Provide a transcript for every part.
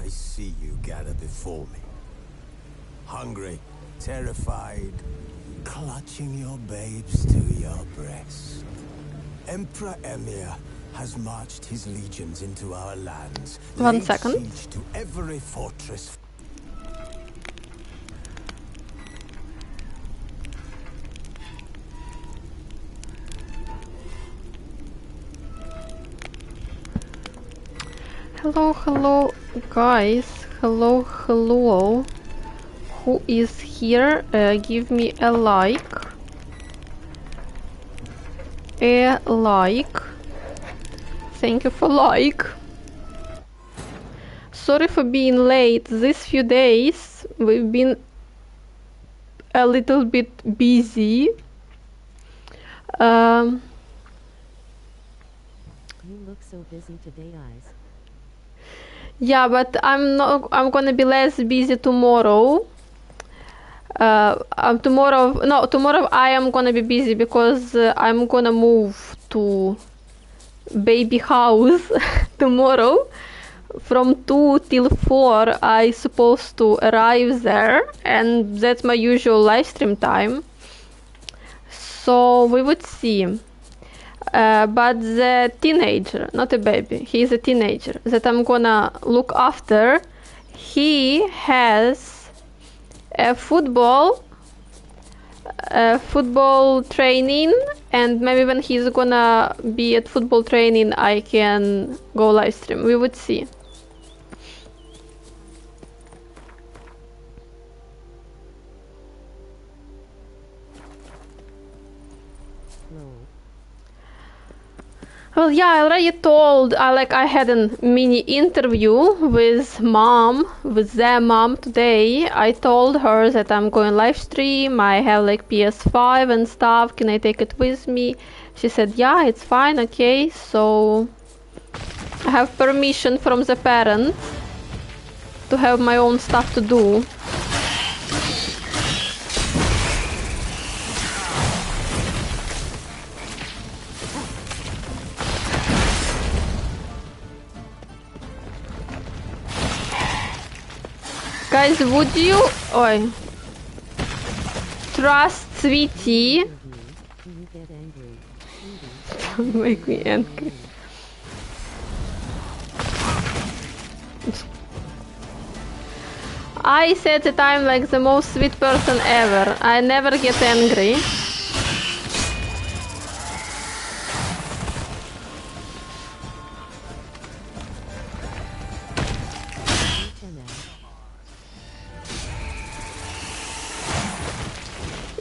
I see you gather before me. Hungry, terrified, clutching your babes to your breast. Emperor Emir has marched his legions into our lands, One laid second. siege to every fortress. Hello, guys. Hello. Who is here? Give me a like. Thank you for like. Sorry for being late. These few days we've been a little bit busy. You look so busy today, Eyes. Yeah, but I'm gonna be less busy tomorrow. Tomorrow I am gonna be busy because I'm gonna move to baby house tomorrow. From 2 till 4 I supposed to arrive there, and that's my usual live stream time. So we would see. But the teenager, not a baby, he's a teenager that I'm gonna look after, he has a football training, and maybe when he's gonna be at football training I can go live stream. We would see. Well, yeah, I already told, I had a mini interview with their mom today. I told her that I'm going live stream, I have like PS5 and stuff, can I take it with me? She said, yeah, it's fine, okay, so I have permission from the parents to have my own stuff to do. Guys, would you trust Sweetie? Don't make me angry. I said that I'm like the most sweet person ever. I never get angry.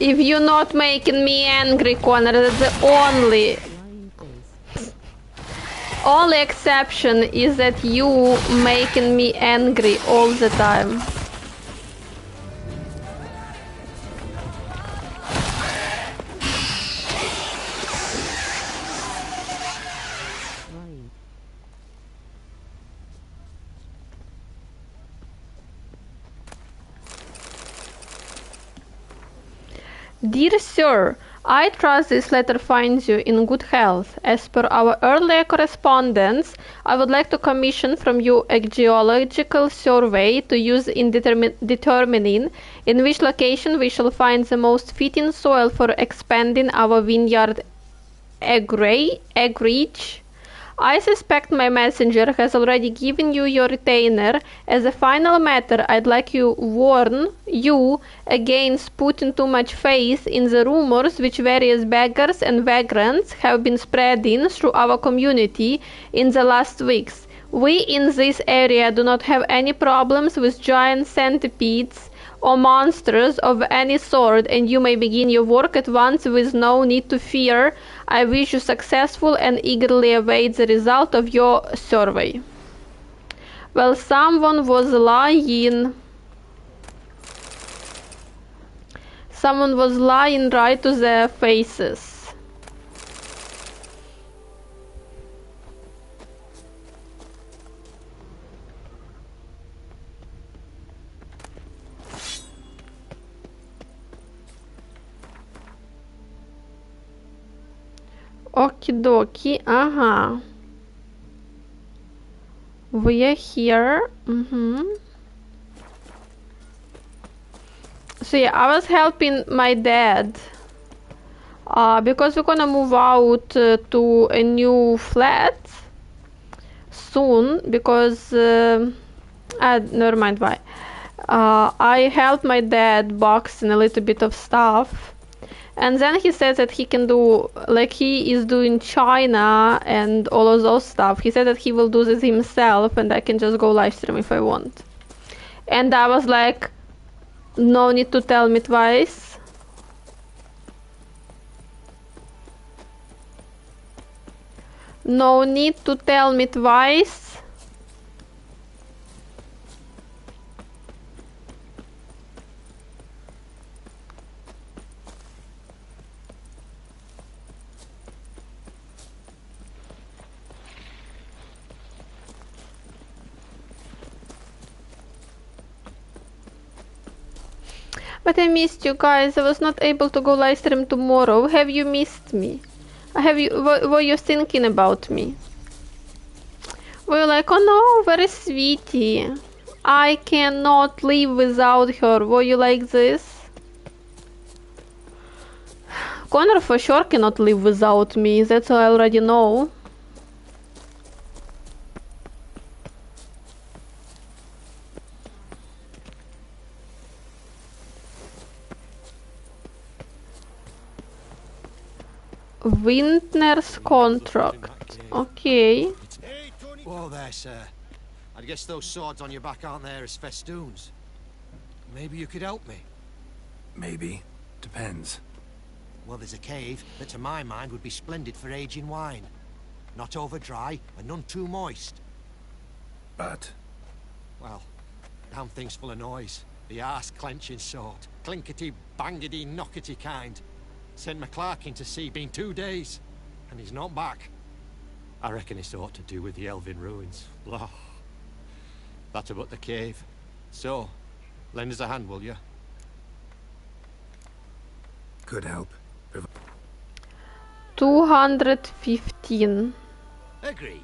If you're not making me angry, Connor, that's the only exception is that you making me angry all the time. Dear Sir, I trust this letter finds you in good health. As per our earlier correspondence, I would like to commission from you a geological survey to use in determining in which location we shall find the most fitting soil for expanding our vineyard acreage. I suspect my messenger has already given you your retainer. As a final matter, I'd like to warn you against putting too much faith in the rumors which various beggars and vagrants have been spreading through our community in the last weeks. We in this area do not have any problems with giant centipedes or monsters of any sort, and you may begin your work at once with no need to fear. I wish you successful and eagerly await the result of your survey. Well, someone was lying. Someone was lying right to their faces. Okidoki, ага. We are here. So yeah, I was helping my dad because we're gonna move out to a new flat soon because never mind why. I helped my dad box in a little bit of stuff, and then he said that he can do, like he is doing China and all of those stuff. He said that he will do this himself and I can just go live stream if I want. And I was like, no need to tell me twice. No need to tell me twice. But I missed you guys. I was not able to go live stream tomorrow. Have you missed me? Were you thinking about me? Were you like, oh no, where is Sweetie? I cannot live without her. Were you like this? Connor for sure cannot live without me. That's I already know. Wintner's contract. Okay. Whoa there, sir. I guess those swords on your back aren't there as festoons. Maybe you could help me. Maybe. Depends. Well, there's a cave that to my mind would be splendid for aging wine. Not over dry and none too moist. But... Well, damn thing's full of noise. The arse-clenching sort. Clinkety, bangety, knockety kind. Sent McClarkin to sea, been 2 days. And he's not back. I reckon it's aught to do with the elven ruins. Blah. That about the cave. So, lend us a hand, will you? could help. 215. Agreed.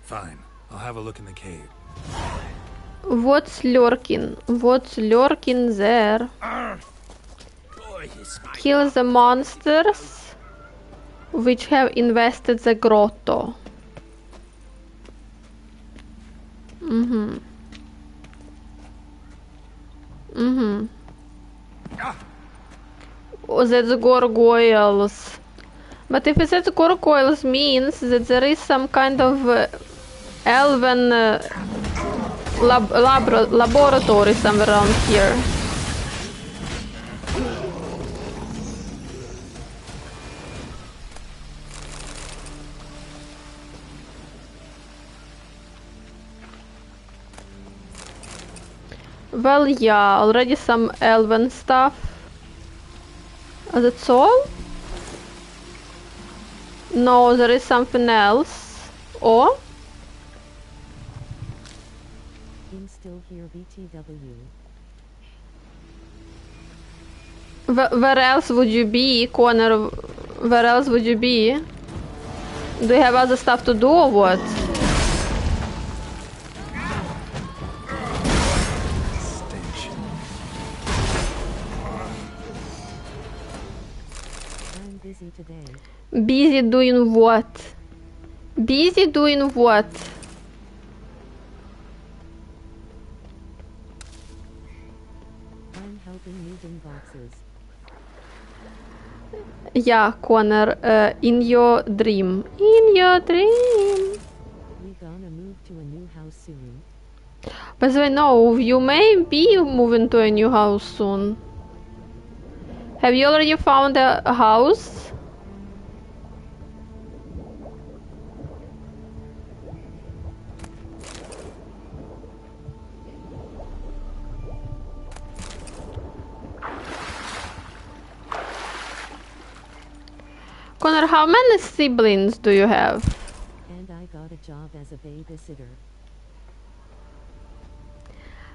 Fine. I'll have a look in the cave. What's lurking? What's lurking there? Kill the monsters which have invested the grotto. Oh, that's gargoyles. But if it's gargoyles means that there is some kind of elven laboratory somewhere around here. Well, yeah, already some elven stuff. That's all? No, there is something else. Or? I'm still here, BTW. Where else would you be, Connor? Where else would you be? Do you have other stuff to do or what? I'm busy today. Busy doing what? Busy doing what? I'm helping moving boxes. Yeah, Connor, in your dream. In your dream. We gonna move to a new house soon. By the way, no, you may be moving to a new house soon. Have you already found a house? Connor, how many siblings do you have? And I got a job as a babysitter.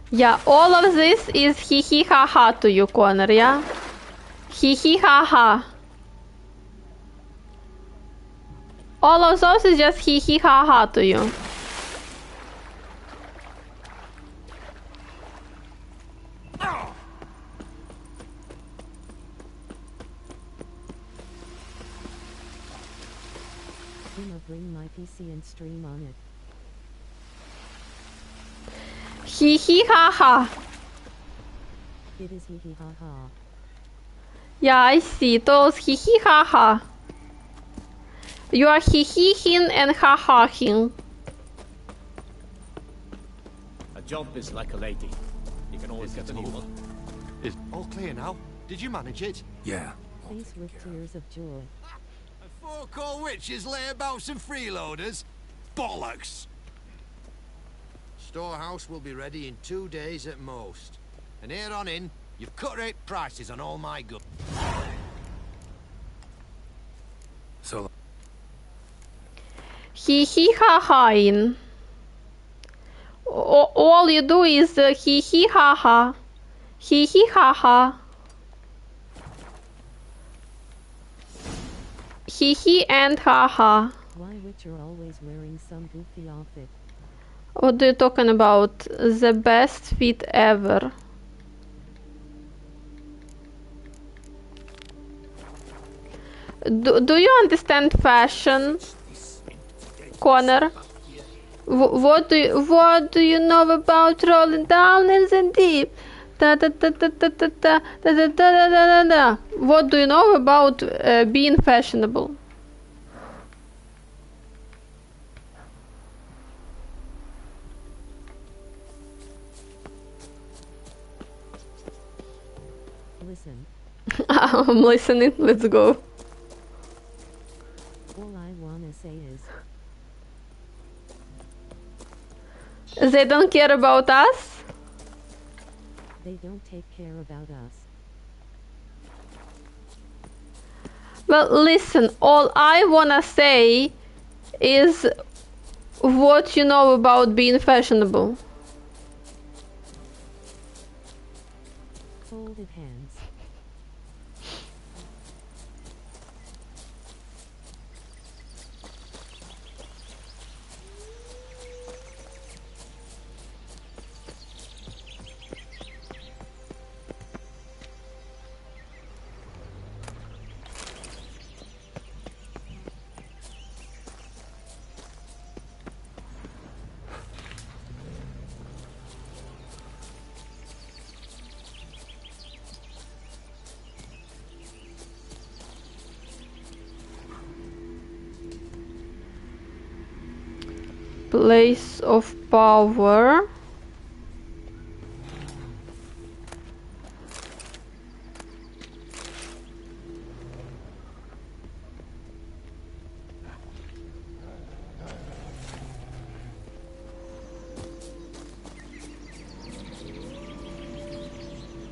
Yeah, all of this is hee hee ha ha to you, Connor, yeah? Hee hee ha ha. All of those is just hee hee ha ha to you. I'ma bring my PC and stream on it. Hee hee ha ha. It is hee hee ha ha. Yeah, I see. Those hee hee ha ha. You are hee hee hin and ha ha hin. A job is like a lady. You can always get a new one. Is all clear now? Did you manage it? Yeah. Face with tears of joy. And 4 cold witches lay about some freeloaders? Bollocks! Storehouse will be ready in 2 days at most. And here on in, you've cut rate prices on all my goods. So, Hee hee ha ha in. All you do is hee hee ha ha. Hee hee ha ha. Hee hee and ha ha. Why Witcher always wearing some goofy outfit? What are you talking about? The best fit ever. Do you understand fashion, Connor? What do you know about rolling down in the deep? Da da da da da da da da da da da da. What do you know about being fashionable? Listen, I'm listening. Let's go. all I wanna say is, They don't care about us? they don't take care about us. Well, listen, all I wanna say is what you know about being fashionable. Folded hands. Place of power.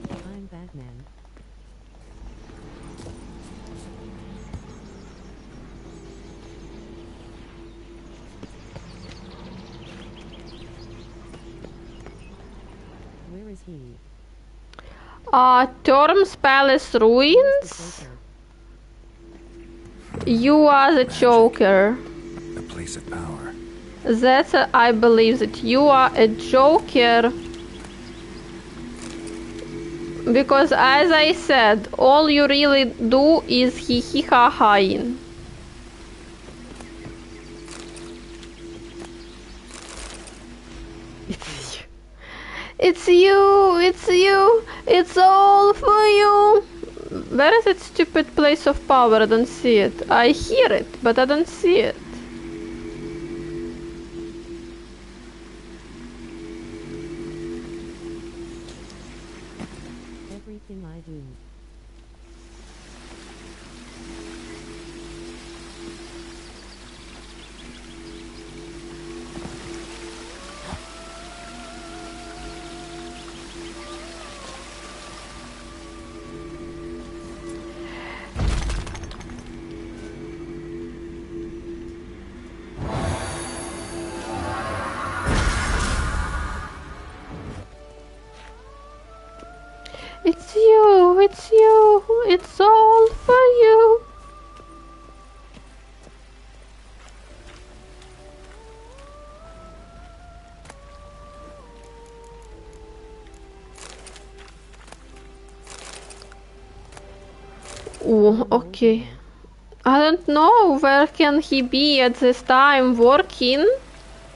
I'm Batman. Where is he? Term's Palace Where's ruins. the Joker? You are the Joker. a place of power. That's I believe that you are a Joker. Because as I said, all you really do is hee hee ha ha-ing. It's you, it's you, it's all for you. Where is that stupid place of power? I don't see it. I hear it, but I don't see it. Everything I do. Oh, okay. I don't know where can he be at this time. Working?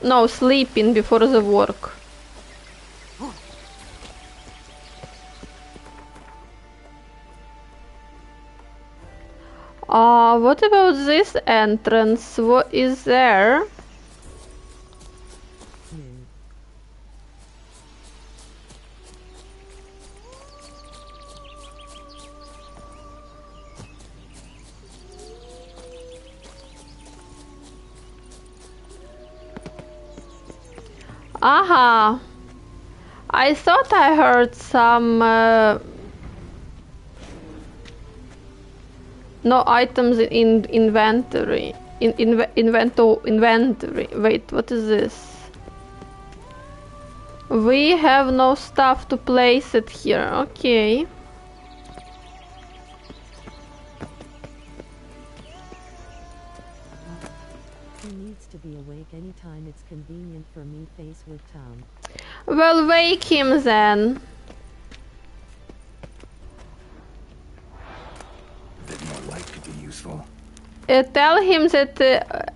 No, sleeping before the work. What about this entrance? What is there? Nude. Aha! I thought I heard some no items in inventory. Inventory. Wait, what is this? We have no stuff to place it here. Okay. He needs to be awake anytime it's convenient for me face with Tom. Well, wake him then. Bit more light could be useful. Tell him that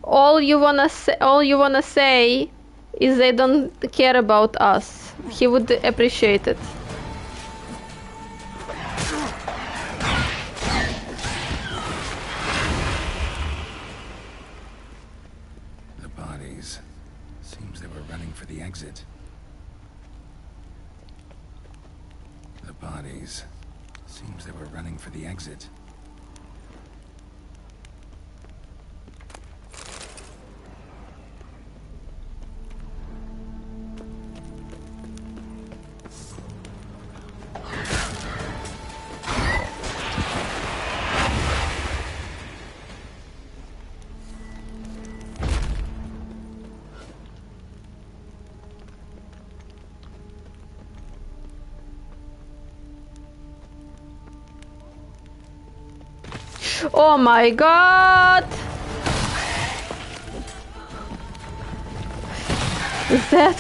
all you wanna say is they don't care about us. He would appreciate it. The bodies. Seems they were running for the exit. The bodies. Seems they were running for the exit. Oh my god! That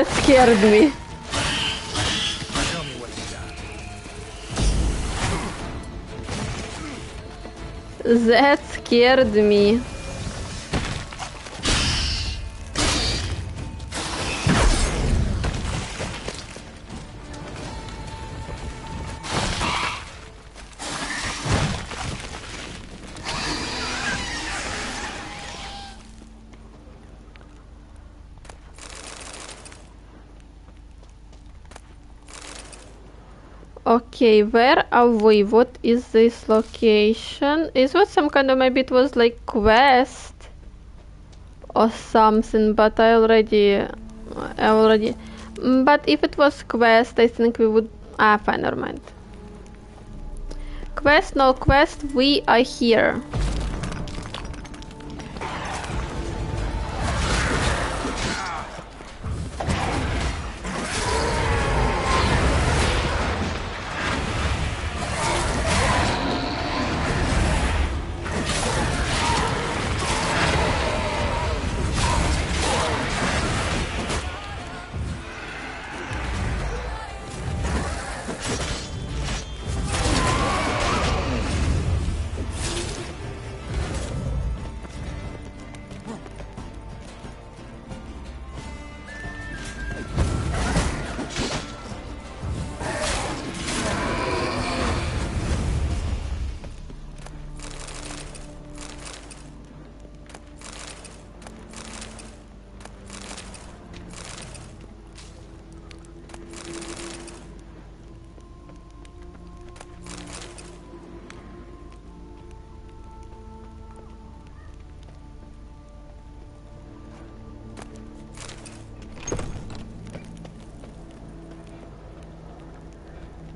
scared me. Tell me what you got. That scared me. Okay, where are we? What is this location? Is what some kind of, maybe it was like quest or something, but I already but if it was quest, I think we would fine, never mind. Quest, no quest, we are here.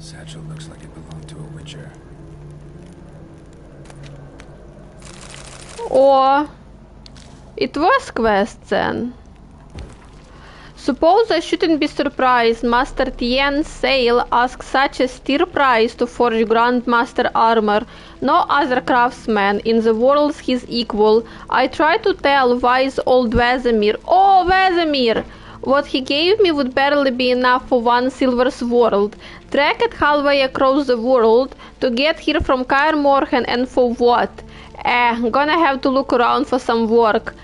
Satchel looks like it belonged to a witcher. Or it was quest then. Suppose I shouldn't be surprised Master Tien's sale asks such a steer price to forge Grandmaster armor. No other craftsman in the world's his equal. I try to tell wise old Vesemir, oh Vesemir, what he gave me would barely be enough for one silver sword. Trekked halfway across the world to get here from Kaer Morhen, and for what? Gonna have to look around for some work.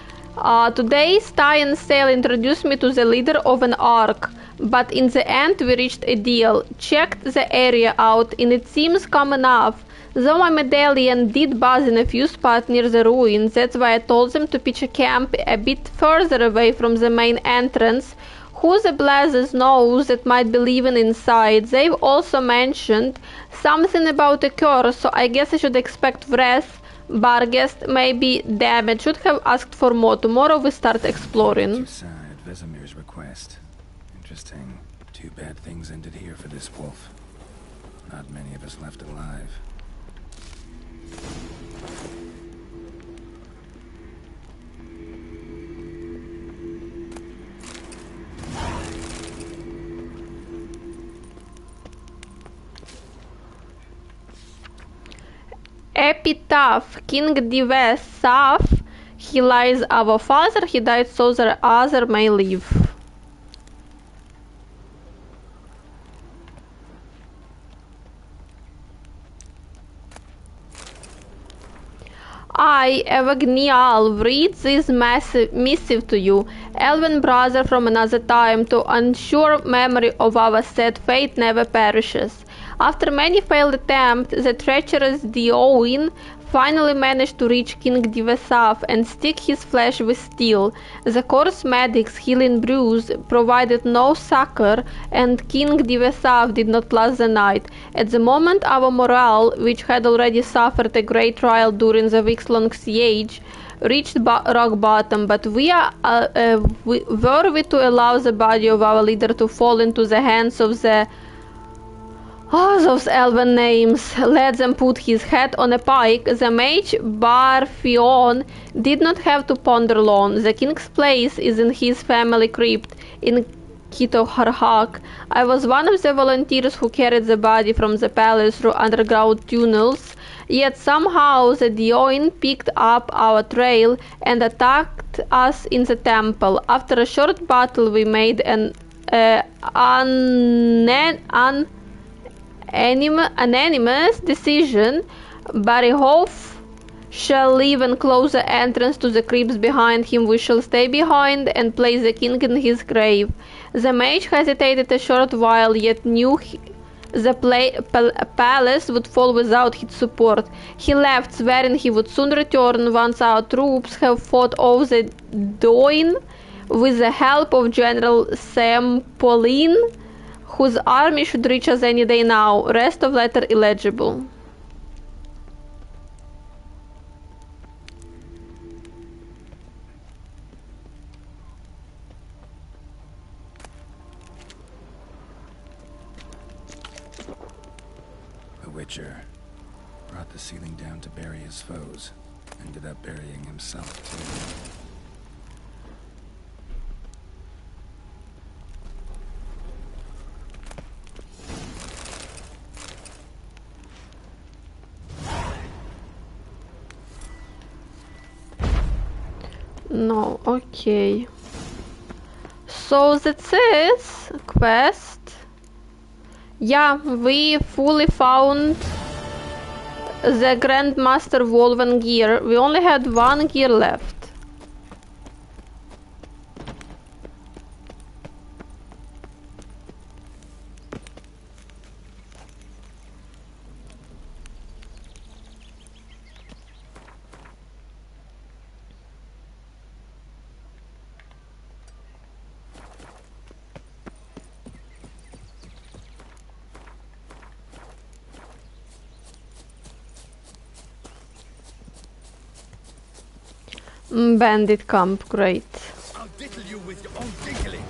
Today's tie and sale introduced me to the leader of an arc, but in the end we reached a deal. Checked the area out, and it seems calm enough. Though my medallion did buzz in a few spots near the ruins, that's why I told them to pitch a camp a bit further away from the main entrance. Who the blazes knows that might be living inside? They've also mentioned something about a curse, so I guess I should expect wrath. Barghest, maybe. Damn it, should have asked for more. Tomorrow we start exploring. Toussaint at Vesemir's request. Interesting. Too bad things ended here for this wolf. Not many of us left alive. Epitaph, King Toussaint, he lies our father, he died so that other may live. I, Evagnial, read this missive to you, elven brother from another time, to ensure memory of our sad fate never perishes. After many failed attempts, the treacherous Dioin finally managed to reach King Toussaint and stick his flesh with steel. The coarse medic's healing brews provided no succor, and King Toussaint did not last the night. At the moment, our morale, which had already suffered a great trial during the weeks-long siege, reached rock bottom, but were we to allow the body of our leader to fall into the hands of the those elven names. Let them put his head on a pike. The mage Barfion did not have to ponder long. The king's place is in his family crypt in Kitoharhak. I was one of the volunteers who carried the body from the palace through underground tunnels, yet somehow the Dioin picked up our trail and attacked us in the temple. After a short battle we made an unanimous decision. Barihov shall leave and close the entrance to the crypts behind him. We shall stay behind and place the king in his grave. The mage hesitated a short while, yet knew the palace would fall without his support. He left, swearing he would soon return once our troops have fought off the Doin with the help of General Sempolin, whose army should reach us any day now. Rest of letter illegible. The Witcher brought the ceiling down to bury his foes. Ended up burying himself too. No, okay. So that's it. Quest. Yeah, we fully found the Grandmaster Wolven gear. We only had one gear left. Bandit camp, great. I'll diddle you with your own diggling.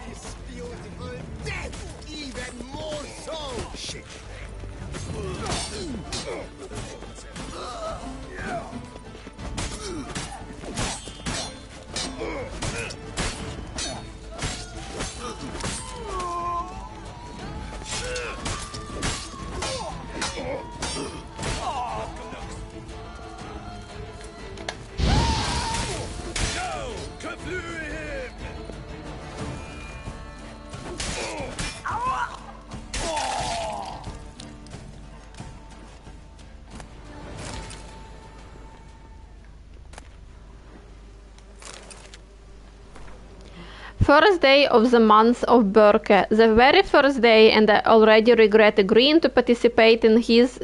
This beautiful death, even more so. Shit. First day of the month of Berke, the very first day, and I already regret agreeing to participate in this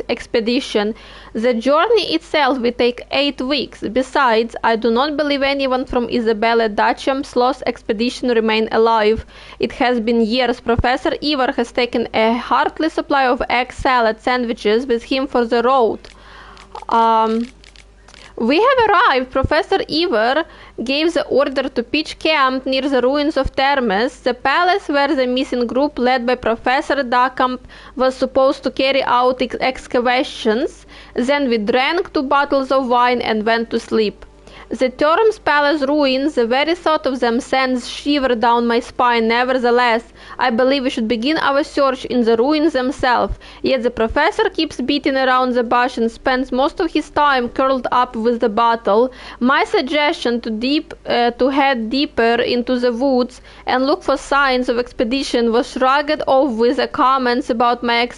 expedition. The journey itself will take 8 weeks. Besides, I do not believe anyone from Isabella Dacham's lost expedition remain alive. It has been years. Professor Ivar has taken a hearty supply of egg salad sandwiches with him for the road. We have arrived. Professor Ivar gave the order to pitch camp near the ruins of Termes, the palace where the missing group led by Professor Dacamp was supposed to carry out excavations. Then we drank 2 bottles of wine and went to sleep. The Termes palace ruins, the very thought of them sends shiver down my spine. Nevertheless, I believe we should begin our search in the ruins themselves. Yet the professor keeps beating around the bush and spends most of his time curled up with the bottle. My suggestion to head deeper into the woods and look for signs of expedition was shrugged off with the comments about my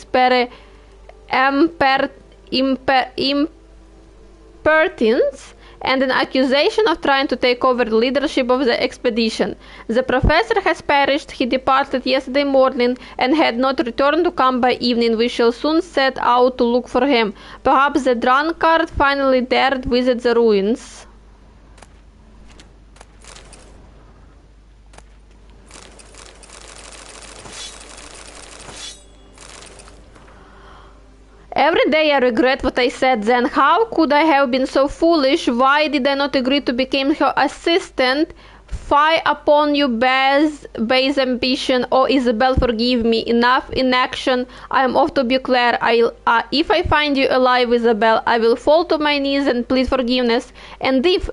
impertinence and an accusation of trying to take over the leadership of the expedition. The professor has perished. He departed yesterday morning and had not returned to come by evening. We shall soon set out to look for him. Perhaps the drunkard finally dared visit the ruins. Every day I regret what I said then. How could I have been so foolish? Why did I not agree to become her assistant? Fie upon you, base ambition. Oh, Isabel, forgive me. Enough inaction. I am off to Beauclair. If I find you alive, Isabel, I will fall to my knees and plead forgiveness. And if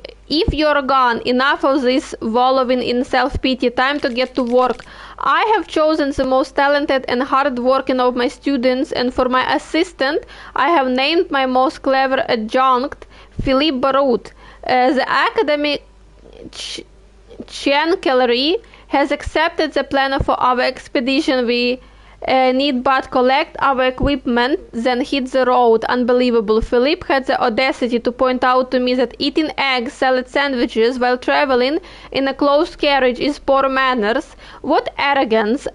you're gone, enough of this wallowing in self-pity. Time to get to work. I have chosen the most talented and hard-working of my students, and for my assistant, I have named my most clever adjunct, Philippe Barut. The academic Chancellery has accepted the plan for our expedition. We need but collect our equipment, then hit the road. Unbelievable. Philippe had the audacity to point out to me that eating egg salad sandwiches while traveling in a closed carriage is poor manners. What arrogance!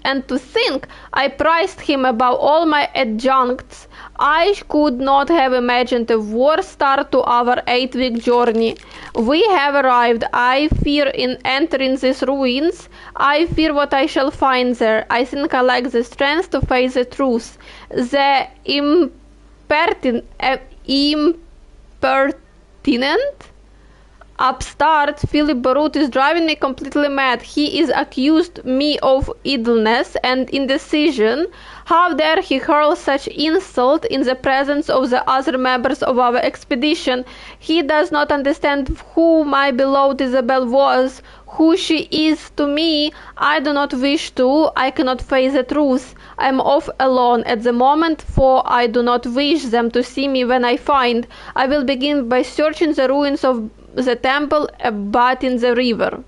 And to think I prized him above all my adjuncts. I could not have imagined a worse start to our 8-week journey. We have arrived. I fear in entering these ruins. I fear what I shall find there. I think I lack the strength to face the truth. The impertinent upstart Philip Barut is driving me completely mad. He is accused me of idleness and indecision. How dare he hurl such insult in the presence of the other members of our expedition? He does not understand who my beloved Isabel was, who she is to me. I do not wish to. I cannot face the truth. I am off alone at the moment, for I do not wish them to see me when I find. I will begin by searching the ruins of the temple abutting the river.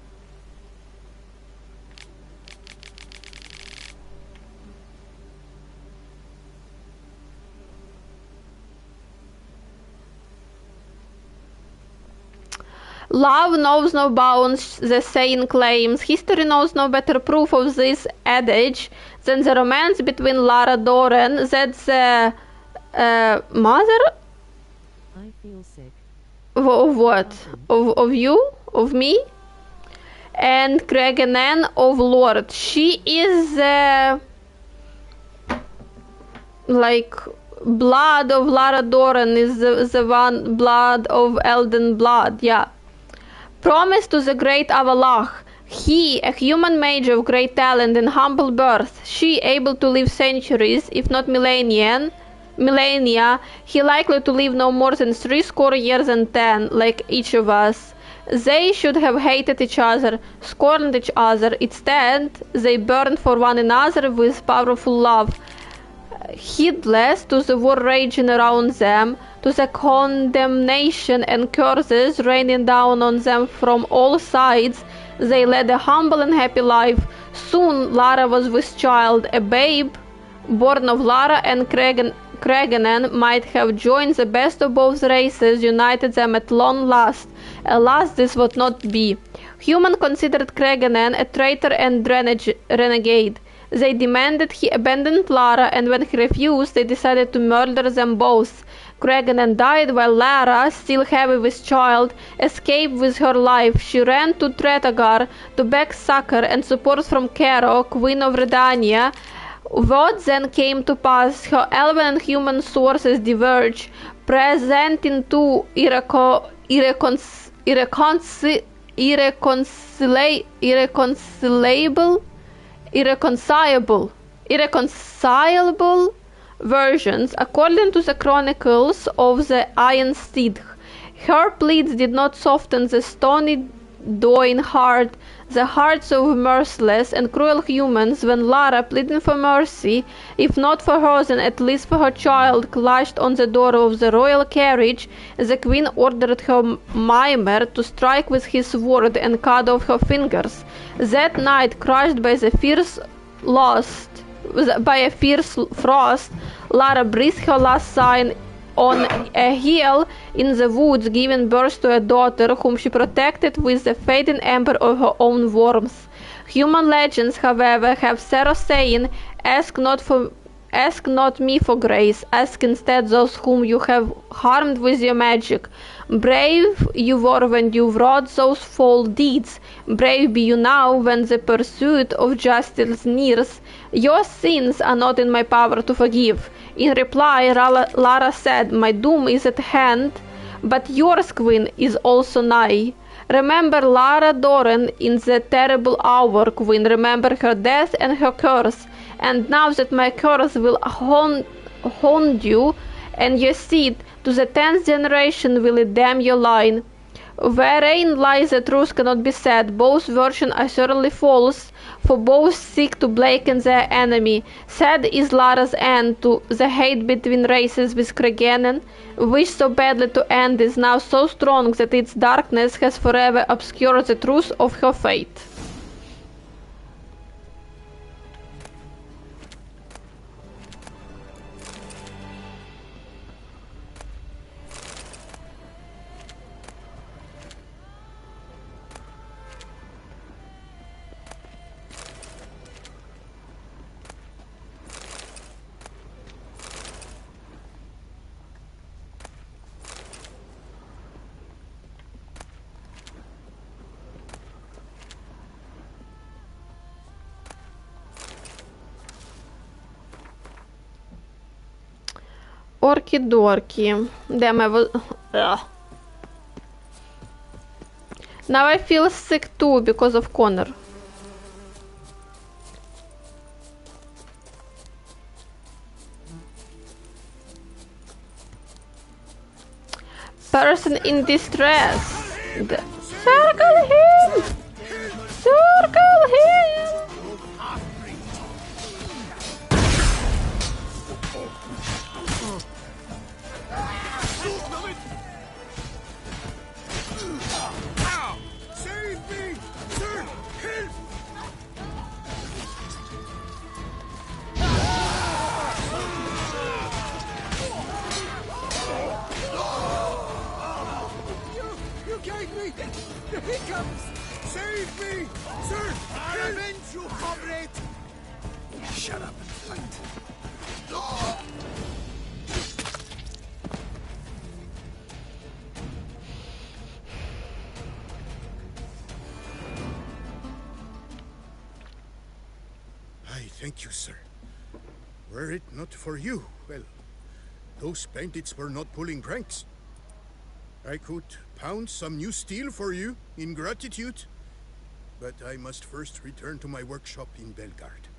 Love knows no bounds, the saying claims. History knows no better proof of this adage than the romance between Lara Doran, that's the mother I feel sick. of what? Of you? Of me? And Creganen of Lord. She is like blood of Lara Doran is the one blood of Elden blood, yeah. Promise to the great Avalach. He, a human mage of great talent and humble birth, she able to live centuries, if not millennia, he likely to live no more than 70 years and 10, like each of us. They should have hated each other, scorned each other. Instead, they burned for one another with powerful love. Heedless to the war raging around them, to the condemnation and curses raining down on them from all sides, they led a humble and happy life. Soon Lara was with child, a babe born of Lara and Creganen might have joined the best of both races, united them at long last. Alas, this would not be. Human considered Creganen a traitor and renegade. They demanded he abandon Lara, and when he refused, they decided to murder them both. Creganen died while Lara, still heavy with child, escaped with her life. She ran to Tretagar to beg succor and support from Caro, queen of Redania. What then came to pass? Her elven and human sources diverge, presenting two irreconcilable versions. According to the chronicles of the Iron Steed, her pleas did not soften the stony Doin heart, the hearts of merciless and cruel humans, when Lara, pleading for mercy, if not for hers and at least for her child, clashed on the door of the royal carriage, the queen ordered her mimer to strike with his sword and cut off her fingers. That night, crushed by a fierce frost, Lara breathed her last sigh on a hill in the woods, giving birth to a daughter whom she protected with the fading ember of her own warmth. Human legends, however, have Sarah saying, ask not me for grace, ask instead those whom you have harmed with your magic. Brave you were when you wrought those foul deeds, brave be you now when the pursuit of justice nears. Your sins are not in my power to forgive. In reply, Lara said, my doom is at hand, but yours, queen, is also nigh. Remember Lara Doran in the terrible hour, queen, remember her death and her curse, and now that my curse will haunt you and your seed, to the 10th generation will it damn your line. Wherein lies the truth cannot be said, both versions are certainly false, for both seek to blacken their enemy. Sad is Lara's end to the hate between races with Creganen, which so badly to end is now so strong that its darkness has forever obscured the truth of her fate. Orky dorky. Damn, Ugh. Now I feel sick too because of Connor. Person in distress. Circle him! Circle him! He comes! Save me! Sir! I'll avenge you, comrade! Shut up and fight. I thank you, sir. Were it not for you, well, those bandits were not pulling pranks. I could pound some new steel for you in gratitude, but I must first return to my workshop in Belgard.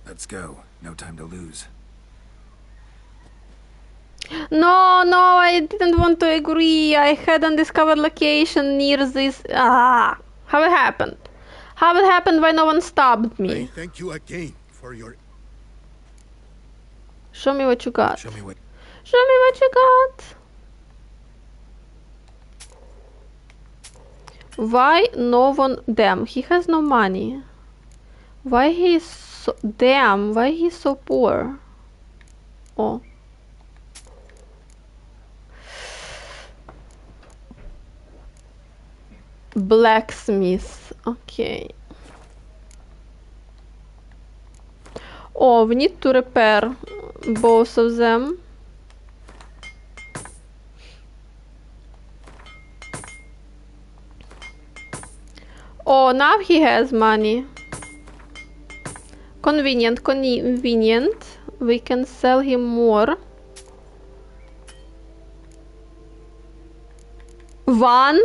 Let's go. No time to lose. No, I didn't want to agree. I had undiscovered location near this. How it happened? How it happened when no one stopped me? I thank you again for your... Show me what you got. Show me what... Show me what you got. Why no one... Damn, he has no money. Why he's so damn? Why he's so poor? Oh. Blacksmith. Okay. Oh, we need to repair both of them. Oh, now he has money. Convenient, convenient. We can sell him more. One.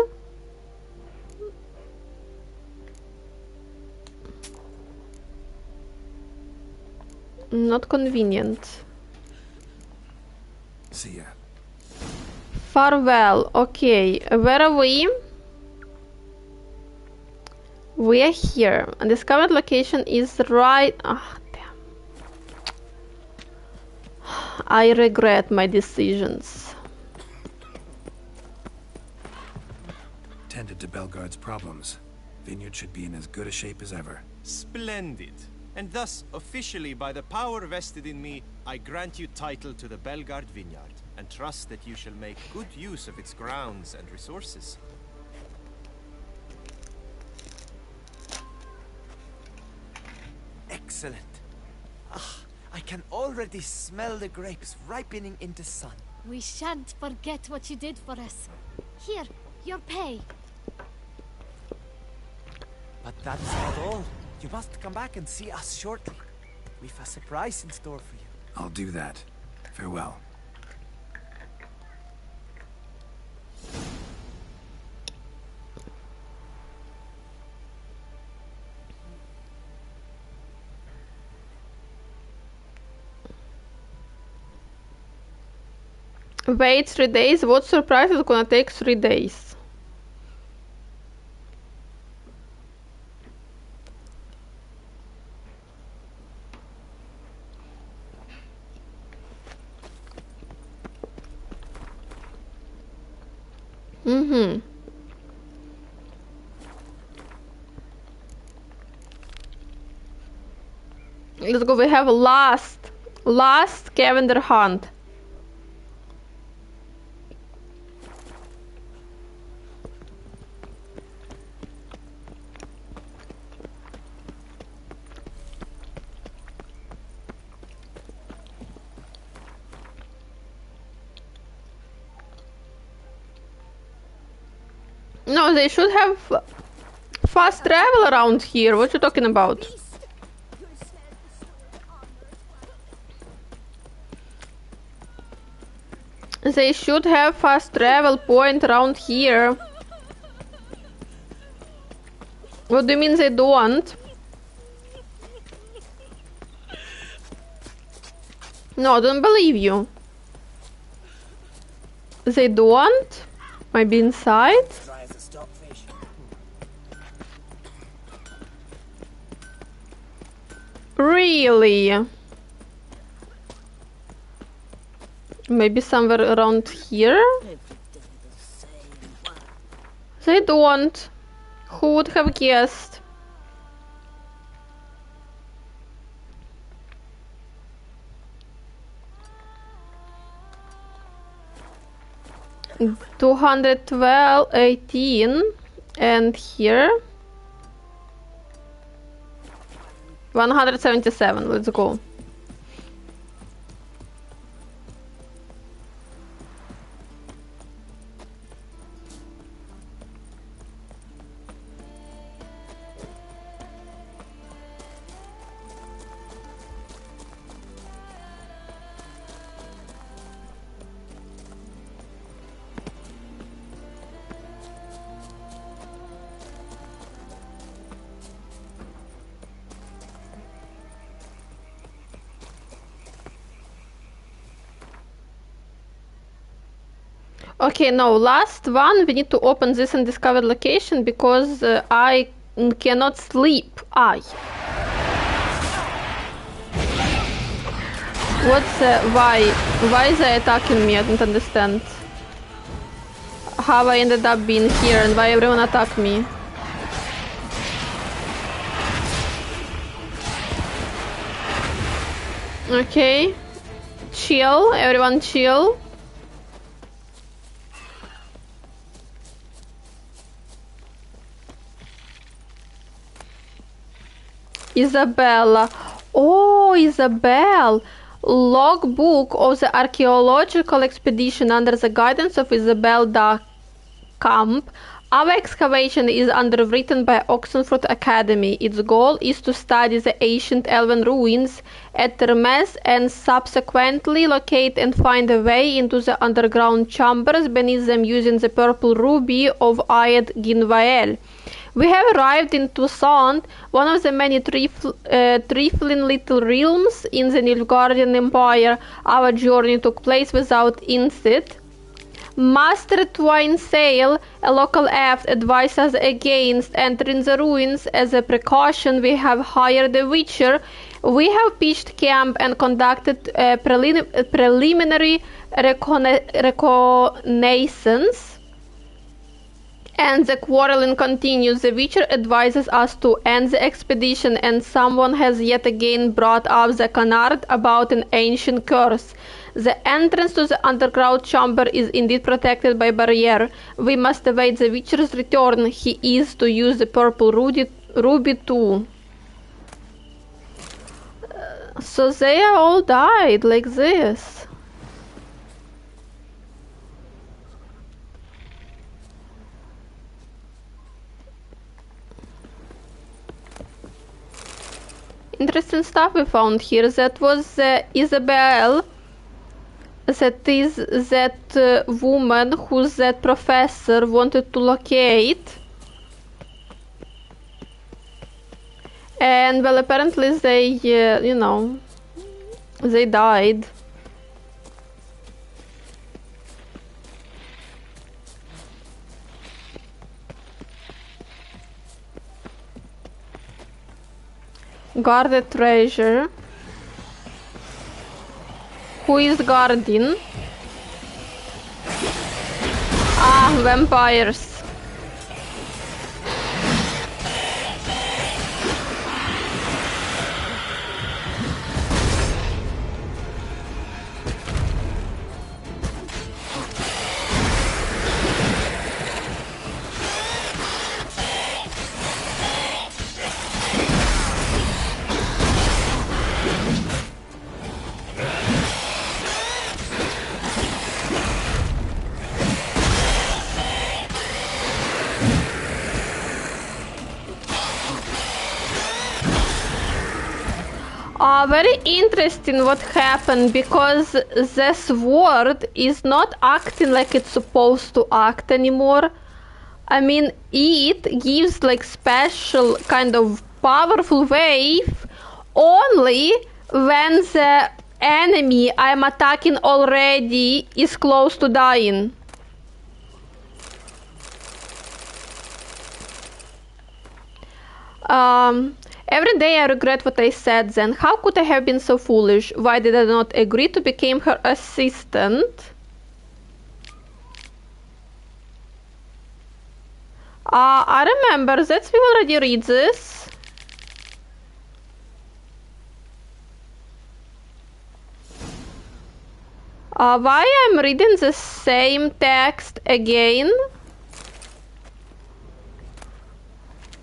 Not convenient. See ya. Farewell. Okay, where are we? We are here. Undiscovered location is right. Ah, damn. I regret my decisions. Tended to Belgard's problems. Vineyard should be in as good a shape as ever. Splendid. And thus, officially, by the power vested in me, I grant you title to the Belgard Vineyard, and trust that you shall make good use of its grounds and resources. Excellent. Ah, I can already smell the grapes ripening in the sun. We shan't forget what you did for us. Here, your pay. But that's not all. You must come back and see us shortly. We've a surprise in store for you. I'll do that. Farewell. Wait 3 days? What surprise is gonna take 3 days? Let's go. We have last scavenger hunt. No, they should have fast travel around here. What you talking about? They should have fast travel point around here. What do you mean they don't? No, I don't believe you. They don't? Maybe inside? Really? Maybe somewhere around here? They don't. Who would have guessed? $212.18 and here 177. Let's go. Okay, no, last one, we need to open this undiscovered location because I cannot sleep. Why they attacking me? I don't understand. How I ended up being here and why everyone attacked me. Okay. Chill, everyone chill. Isabella. Oh, Isabel. Logbook of the archaeological expedition under the guidance of Isabel da Camp. Our excavation is underwritten by Oxenford Academy. Its goal is to study the ancient elven ruins at Termes and subsequently locate and find a way into the underground chambers beneath them using the purple ruby of Ayed Ginvael. We have arrived in Toussaint, one of the many trifling little realms in the Nilfgaardian Empire. Our journey took place without incident. Master Twinesail, a local elf, advised us against entering the ruins. As a precaution, we have hired a witcher. We have pitched camp and conducted a preliminary reconnaissance. And the quarreling continues. The Witcher advises us to end the expedition, and someone has yet again brought up the canard about an ancient curse. The entrance to the underground chamber is indeed protected by barrier. We must await the Witcher's return. He is to use the purple ruby too. So they all died like this. Interesting stuff we found here. That was Isabel. That is that woman who that professor wanted to locate. And well, apparently they, you know, they died. Guarded treasure. Who is guarding? Ah, vampires. Very interesting what happened, because the sword is not acting like it's supposed to act anymore. I mean, it gives like special kind of powerful wave only when the enemy I'm attacking already is close to dying. Every day I regret what I said then. How could I have been so foolish? Why did I not agree to become her assistant? I remember that we already read this. Why I'm reading the same text again?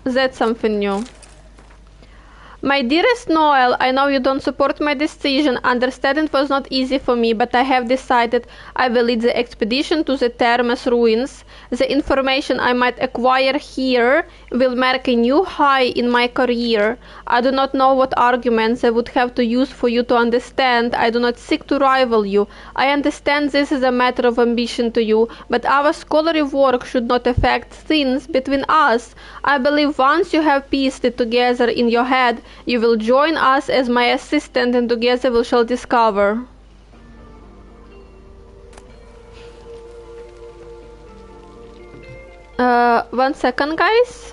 That's something new. My dearest Noel, I know you don't support my decision. Understanding it was not easy for me, but I have decided I will lead the expedition to the Termes ruins. The information I might acquire here will mark a new high in my career. I do not know what arguments I would have to use for you to understand. I do not seek to rival you. I understand this is a matter of ambition to you, but our scholarly work should not affect things between us. I believe once you have pieced it together in your head, you will join us as my assistant, and together we shall discover. One second, guys.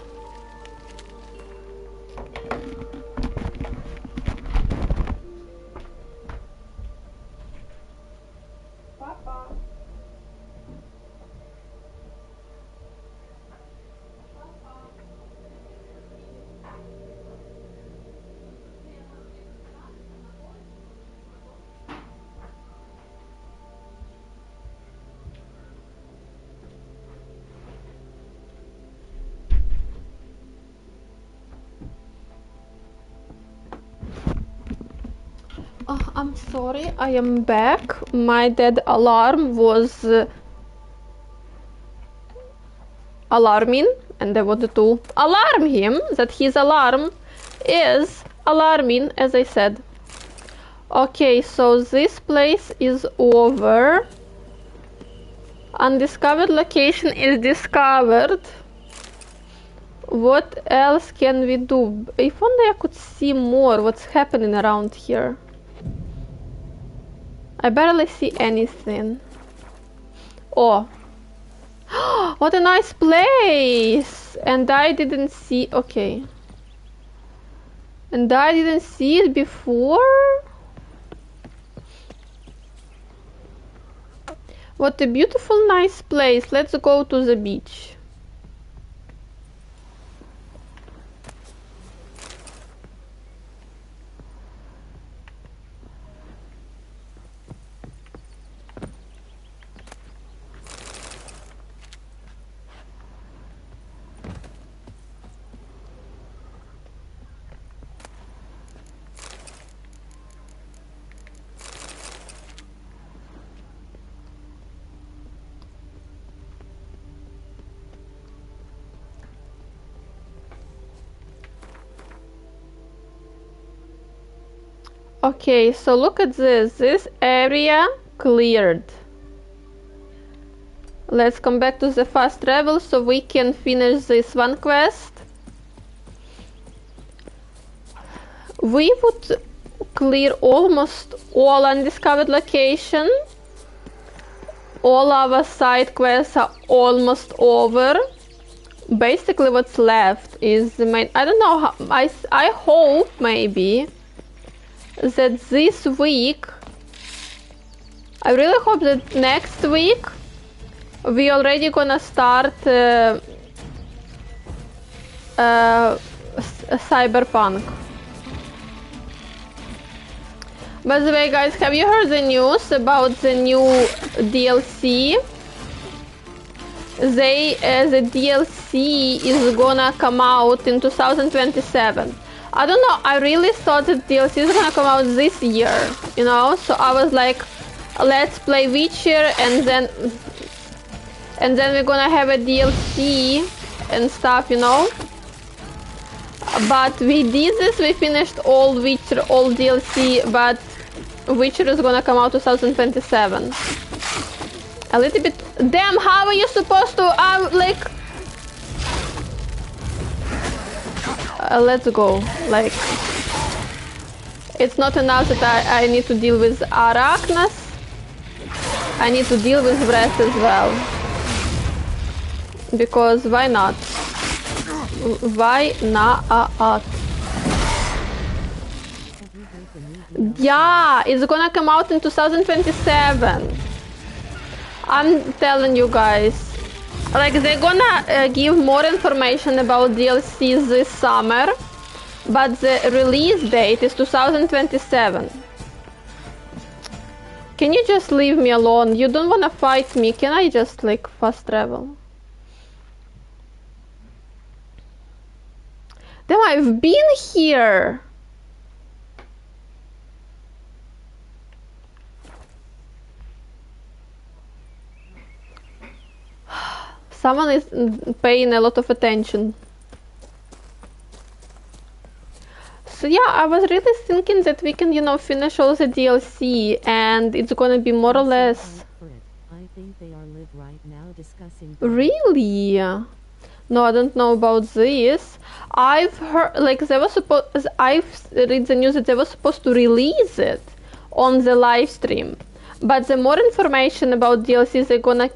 I'm sorry, I am back. My dead alarm was alarming, and I wanted to alarm him that his alarm is alarming, as I said. Okay, so this place is over. Undiscovered location is discovered. What else can we do? If only I could see more what's happening around here. I barely see anything. Oh. What a nice place! And I didn't see... Okay. And I didn't see it before? What a beautiful, nice place. Let's go to the beach. Okay, so look at this. This area cleared. Let's come back to the fast travel so we can finish this one quest. We would clear almost all undiscovered location. All our side quests are almost over. Basically what's left is the main... I don't know how... I hope maybe that this week, I really hope that next week we already gonna start Cyberpunk. By the way, guys, have you heard the news about the new DLC? The DLC is gonna come out in 2027. I don't know, I really thought that DLC is gonna come out this year, you know? So I was like, let's play Witcher and then we're gonna have a DLC and stuff, you know? But we did this, we finished all Witcher, all DLC, but Witcher is gonna come out 2027. A little bit... Damn, how are you supposed to... like... let's go. Like... It's not enough that I need to deal with Arachnas. I need to deal with Wrath as well. Because why not? Why not? Yeah, it's gonna come out in 2027. I'm telling you guys. Like, they're gonna give more information about DLCs this summer, but the release date is 2027. Can you just leave me alone? You don't wanna fight me. Can I just, like, fast travel? Damn, I've been here! Someone is paying a lot of attention. So yeah, I was really thinking that we can, you know, finish all the DLC and it's gonna be more or less... I think they are live right now discussing... Really? No, I don't know about this. I've heard, like, they were supposed... I've read the news that they were supposed to release it on the live stream. But the more information about DLCs they're gonna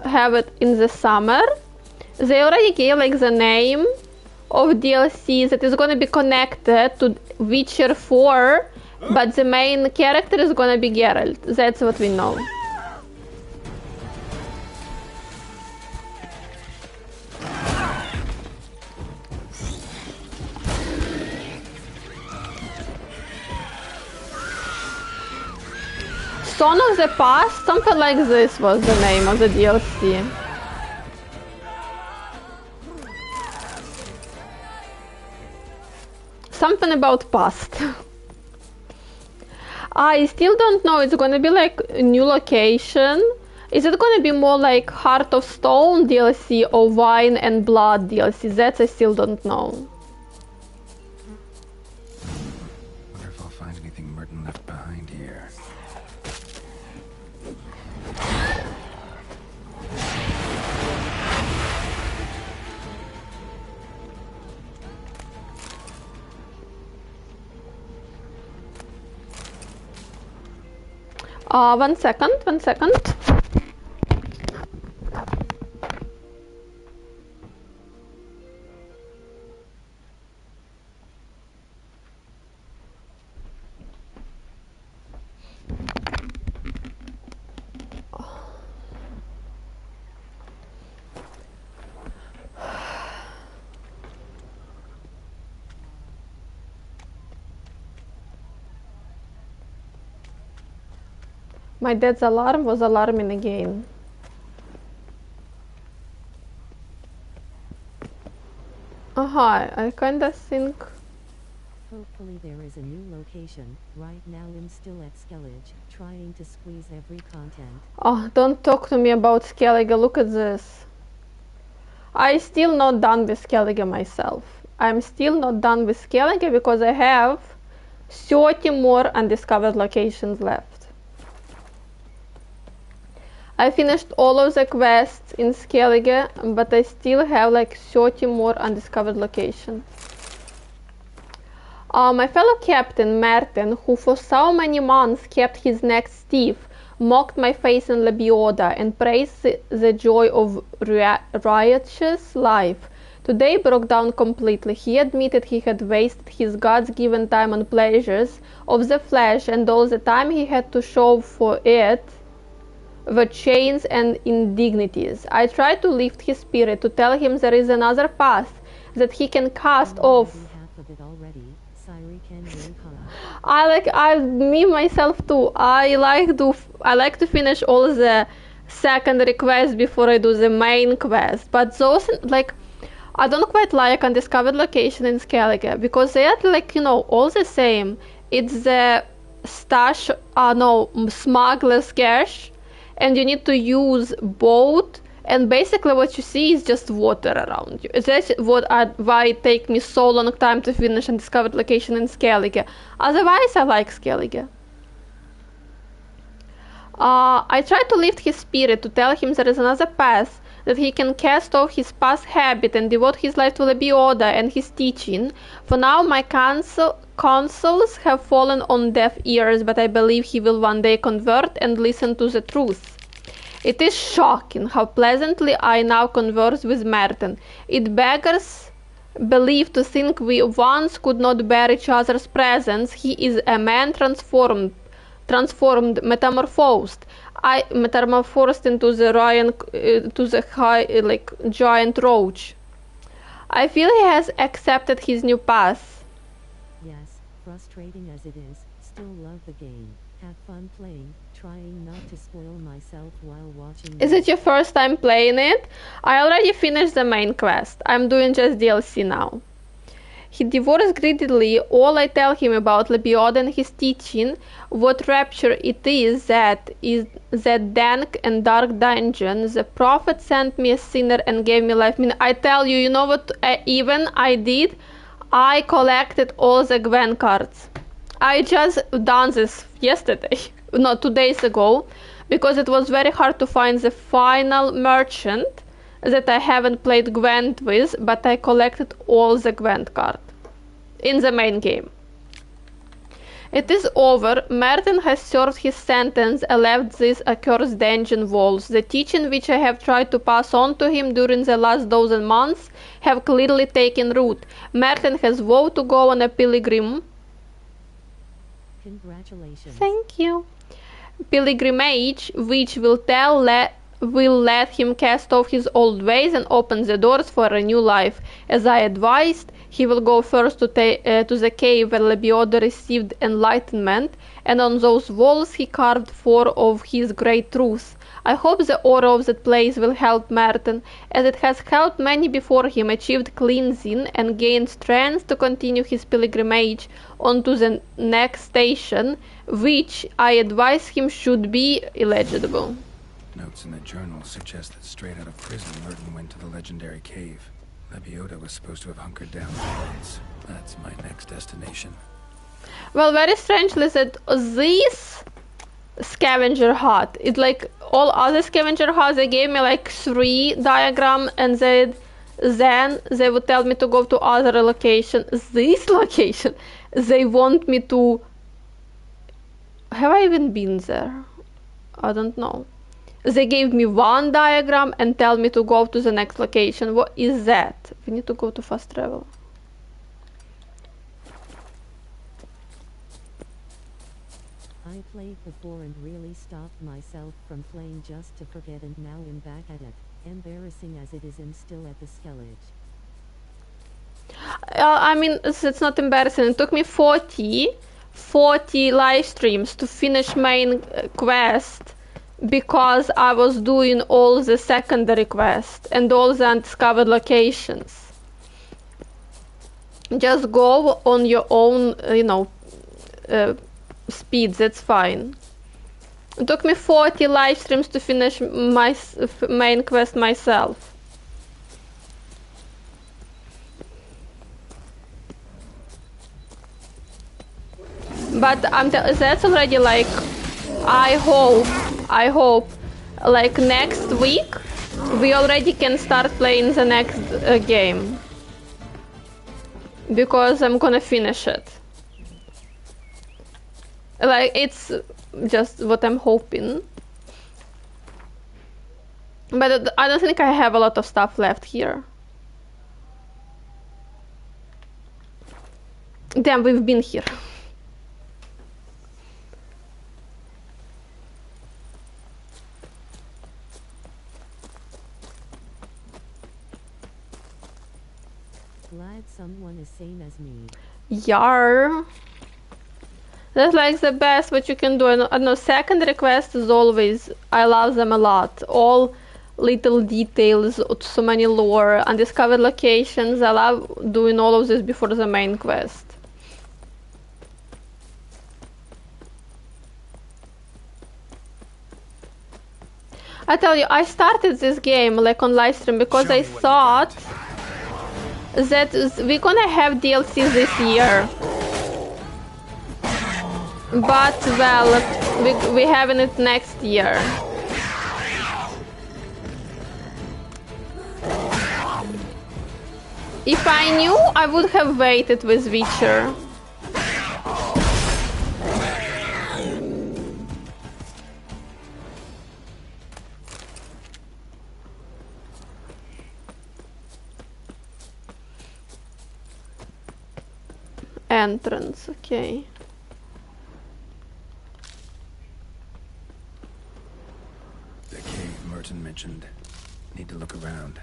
have it in the summer. They already gave, like, the name of DLC that is gonna be connected to Witcher 4, but the main character is gonna be Geralt. That's what we know. Son of the Past? Something like this was the name of the DLC. Something about past. I still don't know. It's gonna be like a new location. Is it gonna be more like Heart of Stone DLC or Wine and Blood DLC? That I still don't know. Wonder if I'll find anything Merton left behind here. One second, one second. My dad's alarm was alarming again. I kinda think... Hopefully there is a new location. Right now I'm still at Skellige, trying to squeeze every content. Oh, don't talk to me about Skellige, look at this. I'm still not done with Skellige myself. I'm still not done with Skellige because I have 30 more undiscovered locations left. I finished all of the quests in Skellige, but I still have like 30 more undiscovered locations. My fellow captain, Merton, who for so many months kept his neck stiff, mocked my face in Lebioda and praised the joy of riotous life. Today broke down completely. He admitted he had wasted his God's-given time on pleasures of the flesh, and all the time he had to show for it the chains and indignities. I tried to lift his spirit, to tell him there is another path, that he can cast off. Me myself too. I like to finish all the secondary quests before I do the main quest. But those, like, I don't quite like undiscovered location in Skellige because they are like, you know, all the same. It's the smuggler's cache, and you need to use boat, and basically what you see is just water around you. That's why it takes me so long time to finish undiscovered location in Skellige. Otherwise, I like Skellige. I tried to lift his spirit, to tell him there is another path, that he can cast off his past habit and devote his life to Lebioda and his teaching. For now, my counsels have fallen on deaf ears, but I believe he will one day convert and listen to the truth. It is shocking how pleasantly I now converse with Merton. It beggars belief to think we once could not bear each other's presence. He is a man transformed, metamorphosed. I metamorphosed into the giant roach. I feel he has accepted his new path. Yes, frustrating as it is, still love the game. Have fun playing, trying not to spoil myself while watching. Is it your first time playing it? I already finished the main quest. I'm doing just DLC now. He devours greedily all I tell him about Lebioda and his teaching, what rapture it is that dank and dark dungeon. The prophet sent me a sinner and gave me life. I tell you, you know what even I did? I collected all the Gwen cards. I just done this yesterday, no, 2 days ago, because it was very hard to find the final merchant that I haven't played Gwent with, but I collected all the Gwent cards in the main game. It is over. Merton has served his sentence and left these accursed dungeon walls. The teaching which I have tried to pass on to him during the last dozen months have clearly taken root. Merton has vowed to go on a pilgrim. Congratulations. Thank you. Pilgrimage, which will let him cast off his old ways and open the doors for a new life. As I advised, he will go first to the cave where Lebioda received enlightenment, and on those walls he carved 4 of his great truths. I hope the aura of that place will help Merton, as it has helped many before him achieve cleansing and gain strength to continue his pilgrimage on to the next station, which I advise him should be illegible. Notes in the journal suggest that straight out of prison, Merton went to the legendary cave. Lebiota was supposed to have hunkered down once. That's my next destination. Well, very strangely that this scavenger hut, it's like all other scavenger huts, they gave me like 3 diagrams and then they would tell me to go to other location. This location, they want me to... Have I even been there? I don't know. They gave me 1 diagram and tell me to go to the next location. What is that? We need to go to fast travel. I played before and really stopped myself from playing just to forget, and now I'm back at it. Embarrassing as it is, I'm still at the skellage. I mean, it's not embarrassing. It took me 40 live streams to finish main quest because I was doing all the secondary quests and all the undiscovered locations. Just go on your own, speed, that's fine. It took me 40 live streams to finish my main quest myself. But that's already like, I hope like next week we already can start playing the next game, because I'm gonna finish it. Like, it's just what I'm hoping. But I don't think I have a lot of stuff left here. Damn, we've been here. Glad someone is same as me. Yar. That's like the best what you can do. I don't know, second request is always, I love them a lot. All little details, so many lore, undiscovered locations. I love doing all of this before the main quest. I tell you, I started this game like on livestream because I thought that we're gonna have DLC this year. But, well, we're having it next year. If I knew, I would have waited with Witcher. Entrance, okay. The cave Merton mentioned. Need to look around.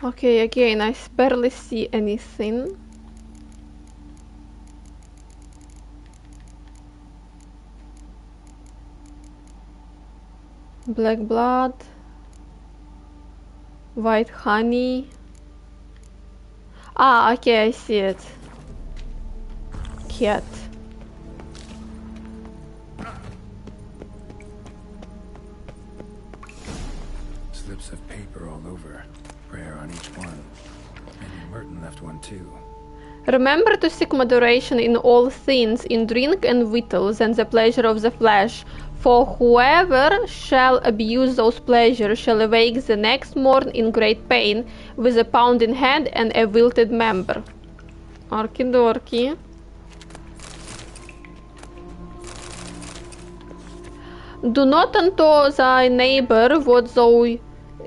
Okay, again, I barely see anything. Black blood. White honey. Ah, okay, I see it. Cat. Slips of paper all over. Prayer on each one. Maybe Merton left one too. Remember to seek moderation in all things, in drink and victuals, and the pleasure of the flesh. For whoever shall abuse those pleasures shall awake the next morn in great pain, with a pounding head and a wilted member. Okie dokie. Do not unto thy neighbor what thou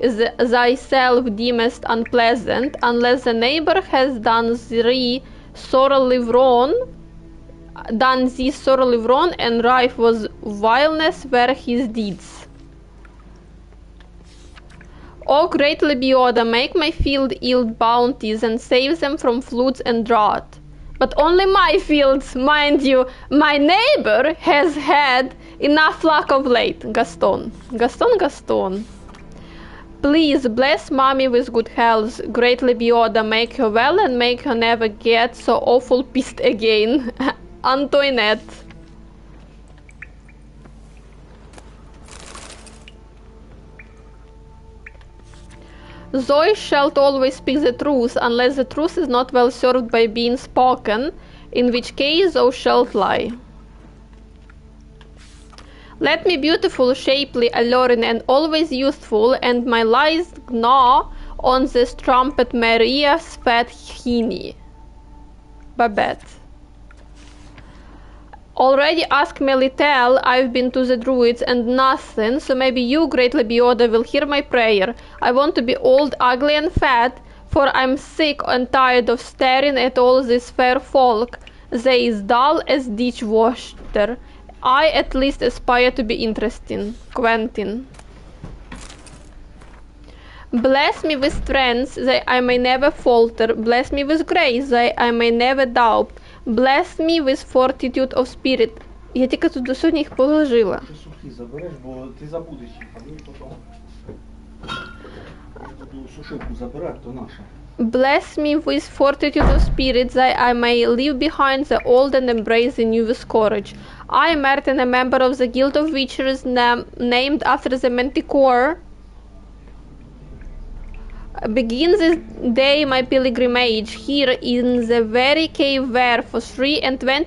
thyself deemest unpleasant, unless the neighbor has done thee sorely wrong, and rife with vileness were his deeds. O great Lebiota, make my field yield bounties, and save them from floods and drought. But only my fields, mind you. My neighbor has had enough luck of late. Gaston. Gaston. Please bless mommy with good health. Great Lebioda, make her well and make her never get so awful pissed again. Antoinette. Zoe shalt always speak the truth, unless the truth is not well served by being spoken, in which case thou shalt lie. Let me beautiful, shapely, alluring, and always youthful, and my lies gnaw on this trumpet Maria's fat hiney. Babette. Already asked Melitel, I've been to the druids and nothing, so maybe you, great Lebioda, will hear my prayer. I want to be old, ugly and fat, for I'm sick and tired of staring at all this fair folk. They is dull as ditch water. I at least aspire to be interesting. Quentin. Bless me with strength, that I may never falter. Bless me with grace, that I may never doubt. Bless me with fortitude of spirit. Я тільки тут до сьогодні їх положила. Ти сухі забереш, бо ти забудеш їх, а ви потім. Буду сушилку забирати, то наша. Bless me with fortitude of spirit, that I may leave behind the old and embrace the new with courage. I, Merton, a member of the Guild of Witchers, named after the Manticore, begin this day my pilgrimage here in the very cave where for 23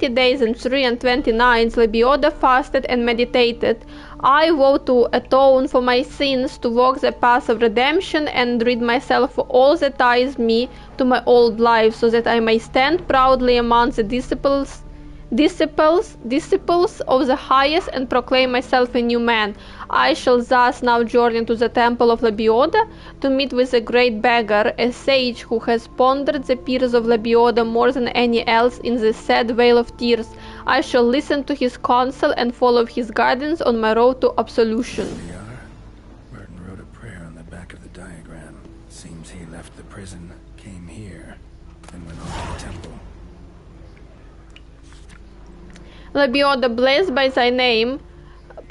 days and 23 nights Lebioda fasted and meditated. I vow to atone for my sins, to walk the path of redemption and rid myself of all that ties me to my old life, so that I may stand proudly among the disciples of the highest and proclaim myself a new man. I shall thus now journey to the temple of Lebioda to meet with a great beggar, a sage who has pondered the peers of Lebioda more than any else in the sad vale of tears. I shall listen to his counsel and follow his guidance on my road to absolution. Here we are. Merton wrote a prayer on the back of the diagram. Seems he left the prison, came here, then went on to the temple. Lebioda, blessed by thy name,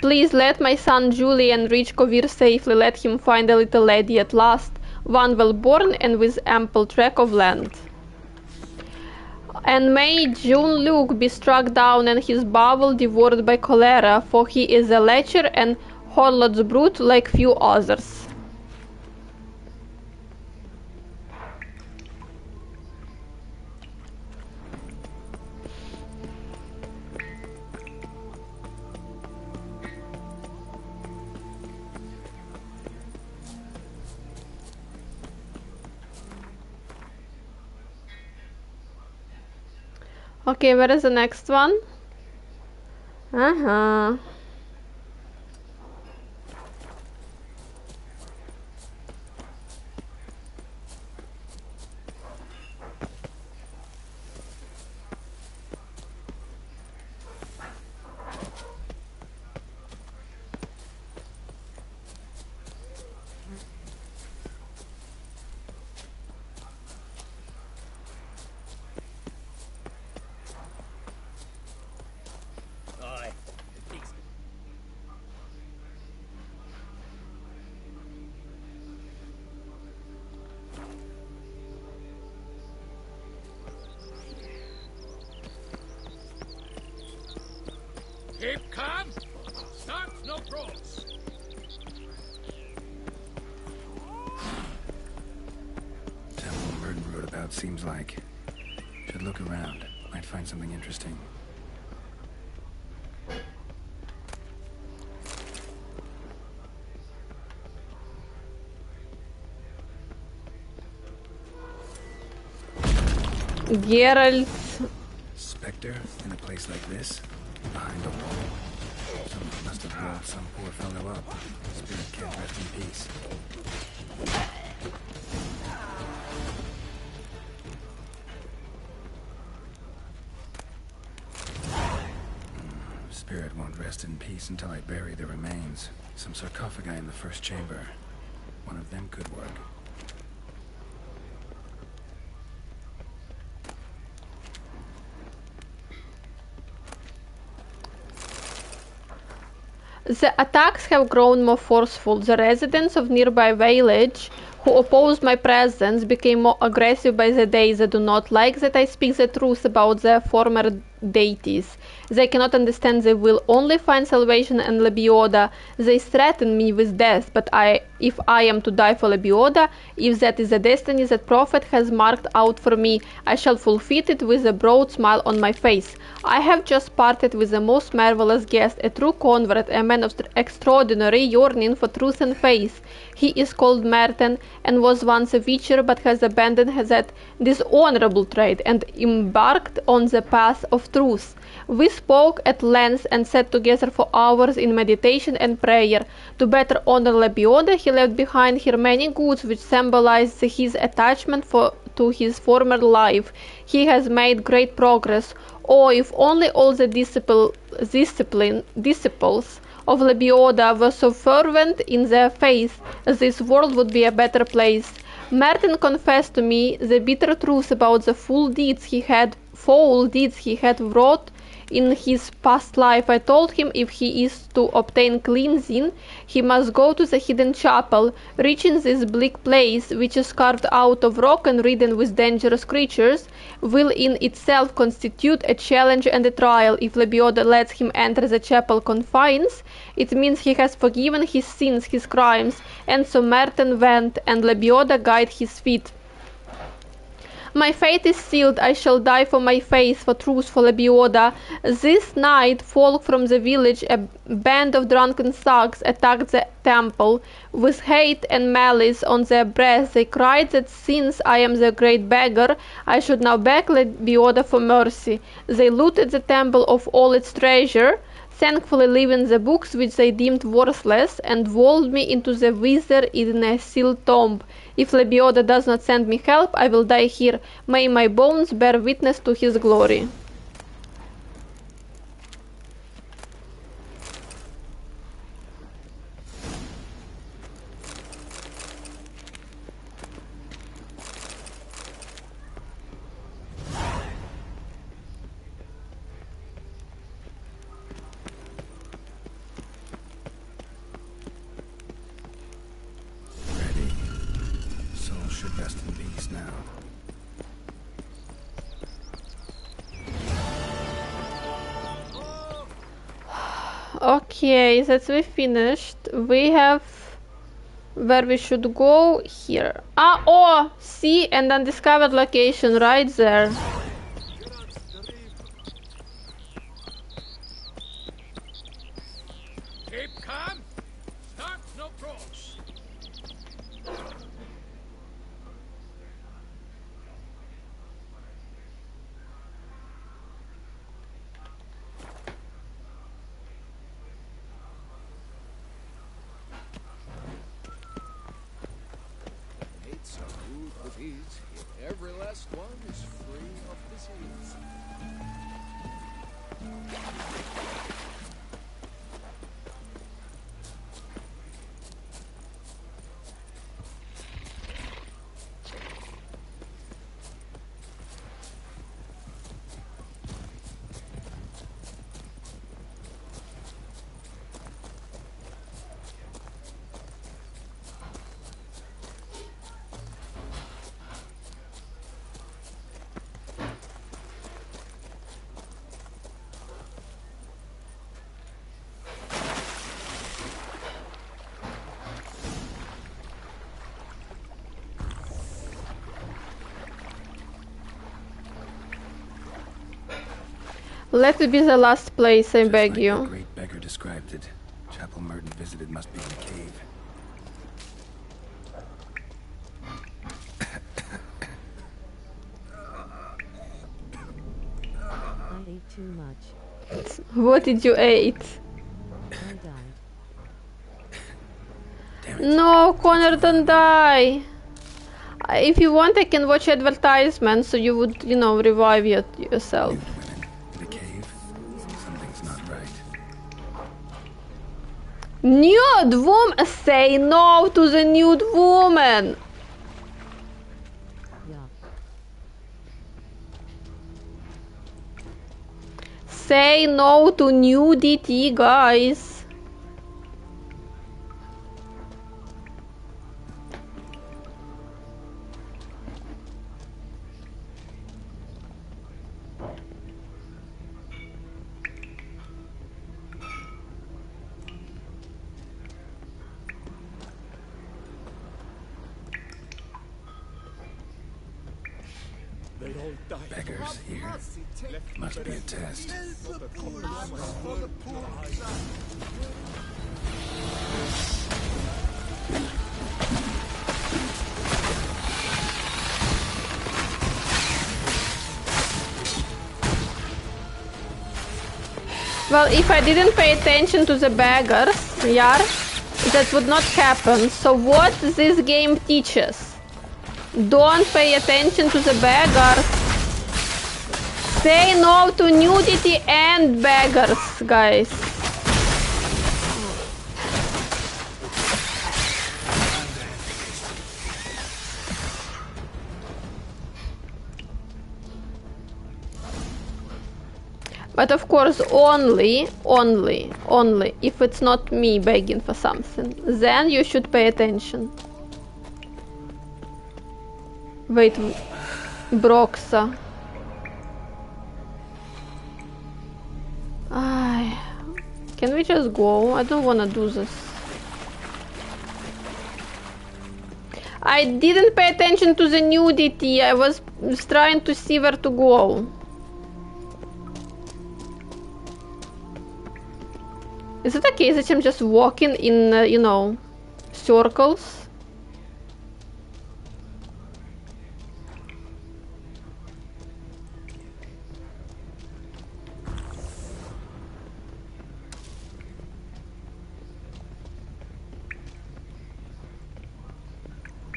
please let my son Julian reach Kovir safely. Let him find a little lady at last, one well born and with ample tract of land. And may June Luke be struck down and his bowel devoured by cholera, for he is a lecher and harlot's brute like few others. Okay, where is the next one? Keep calm. Start no cross. Temple Merton wrote about seems like. Should look around. Might find something interesting. Geralt. Spectre in a place like this? Behind a wall. Someone must have rolled some poor fellow up. Spirit can't rest in peace. Spirit won't rest in peace until I bury the remains. Some sarcophagi in the first chamber. One of them could work. The attacks have grown more forceful. The residents of nearby village who oppose my presence became more aggressive by the day. They do not like that I speak the truth about their former deities. They cannot understand they will only find salvation in Lebioda. They threaten me with death, but if I am to die for Lebioda, if that is the destiny that prophet has marked out for me, I shall fulfill it with a broad smile on my face. I have just parted with the most marvelous guest, a true convert, a man of extraordinary yearning for truth and faith. He is called Merten and was once a witcher, but has abandoned that dishonorable trade and embarked on the path of truth. We spoke at length and sat together for hours in meditation and prayer. To better honor Lebioda, he left behind her many goods which symbolize his attachment to his former life. He has made great progress. Oh, if only all the disciples of Lebioda were so fervent in their faith, this world would be a better place. Merton confessed to me the bitter truth about the foul deeds he had wrought in his past life. I told him if he is to obtain cleansing, he must go to the hidden chapel. Reaching this bleak place, which is carved out of rock and ridden with dangerous creatures, will in itself constitute a challenge and a trial. If Lebioda lets him enter the chapel confines, it means he has forgiven his sins, his crimes. And so Merton went, and Lebioda guided his feet. My fate is sealed. I shall die for my faith, for truth, for Lebioda. This night, folk from the village, a band of drunken thugs, attacked the temple. With hate and malice on their breath, they cried that since I am the great beggar, I should now beg Lebioda for mercy. They looted the temple of all its treasure, thankfully leaving the books which they deemed worthless, and walled me into the wither in a sealed tomb. If Lebioda does not send me help, I will die here. May my bones bear witness to his glory. Okay, that's we finished. We have where we should go here. See, and undiscovered location right there. Keep calm. Start no cross. Every last one is free of disease. Let it be the last place, I beg you. The great beggar described it. Chapel Merton visited must be in the cave. I ate too much. What did you eat? I died. No, Connor, don't die. If you want, I can watch advertisements so you would, revive yourself. Nude woman! Say no to the nude woman! Yeah. Say no to nudity, guys. Beggars here. Must be a test. Well, if I didn't pay attention to the beggars, yeah, that would not happen. So what this game teaches? Don't pay attention to the beggars. Say no to nudity and beggars, guys. But of course, only if it's not me begging for something. Then you should pay attention. Wait, Broxa. Can we just go? I don't wanna do this. I didn't pay attention to the nudity. I was trying to see where to go. Is it okay that I'm just walking in, you know, circles?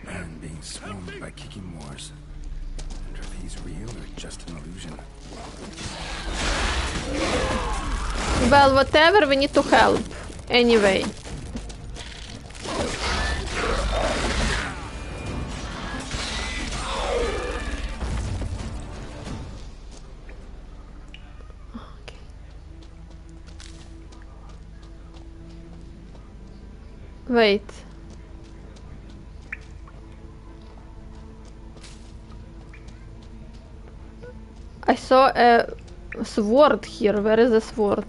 Man being swarmed by kicking wars. Wonder if he's real or just an illusion. Well, whatever, we need to help. Anyway. Okay. Wait. I saw a sword here. Where is the sword?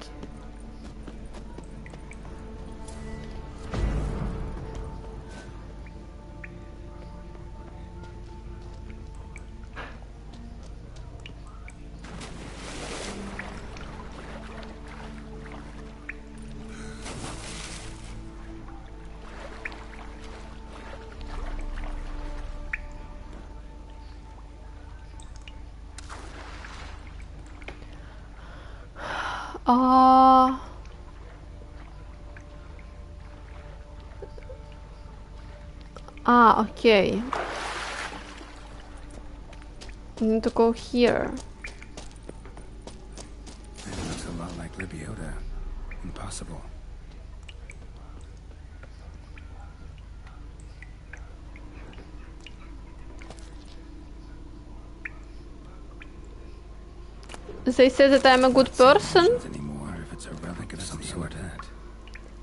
Okay. We need to go here. It looks a lot like Lebiota. Impossible. They say that I'm a good person. Anymore if it's a relic of some sort.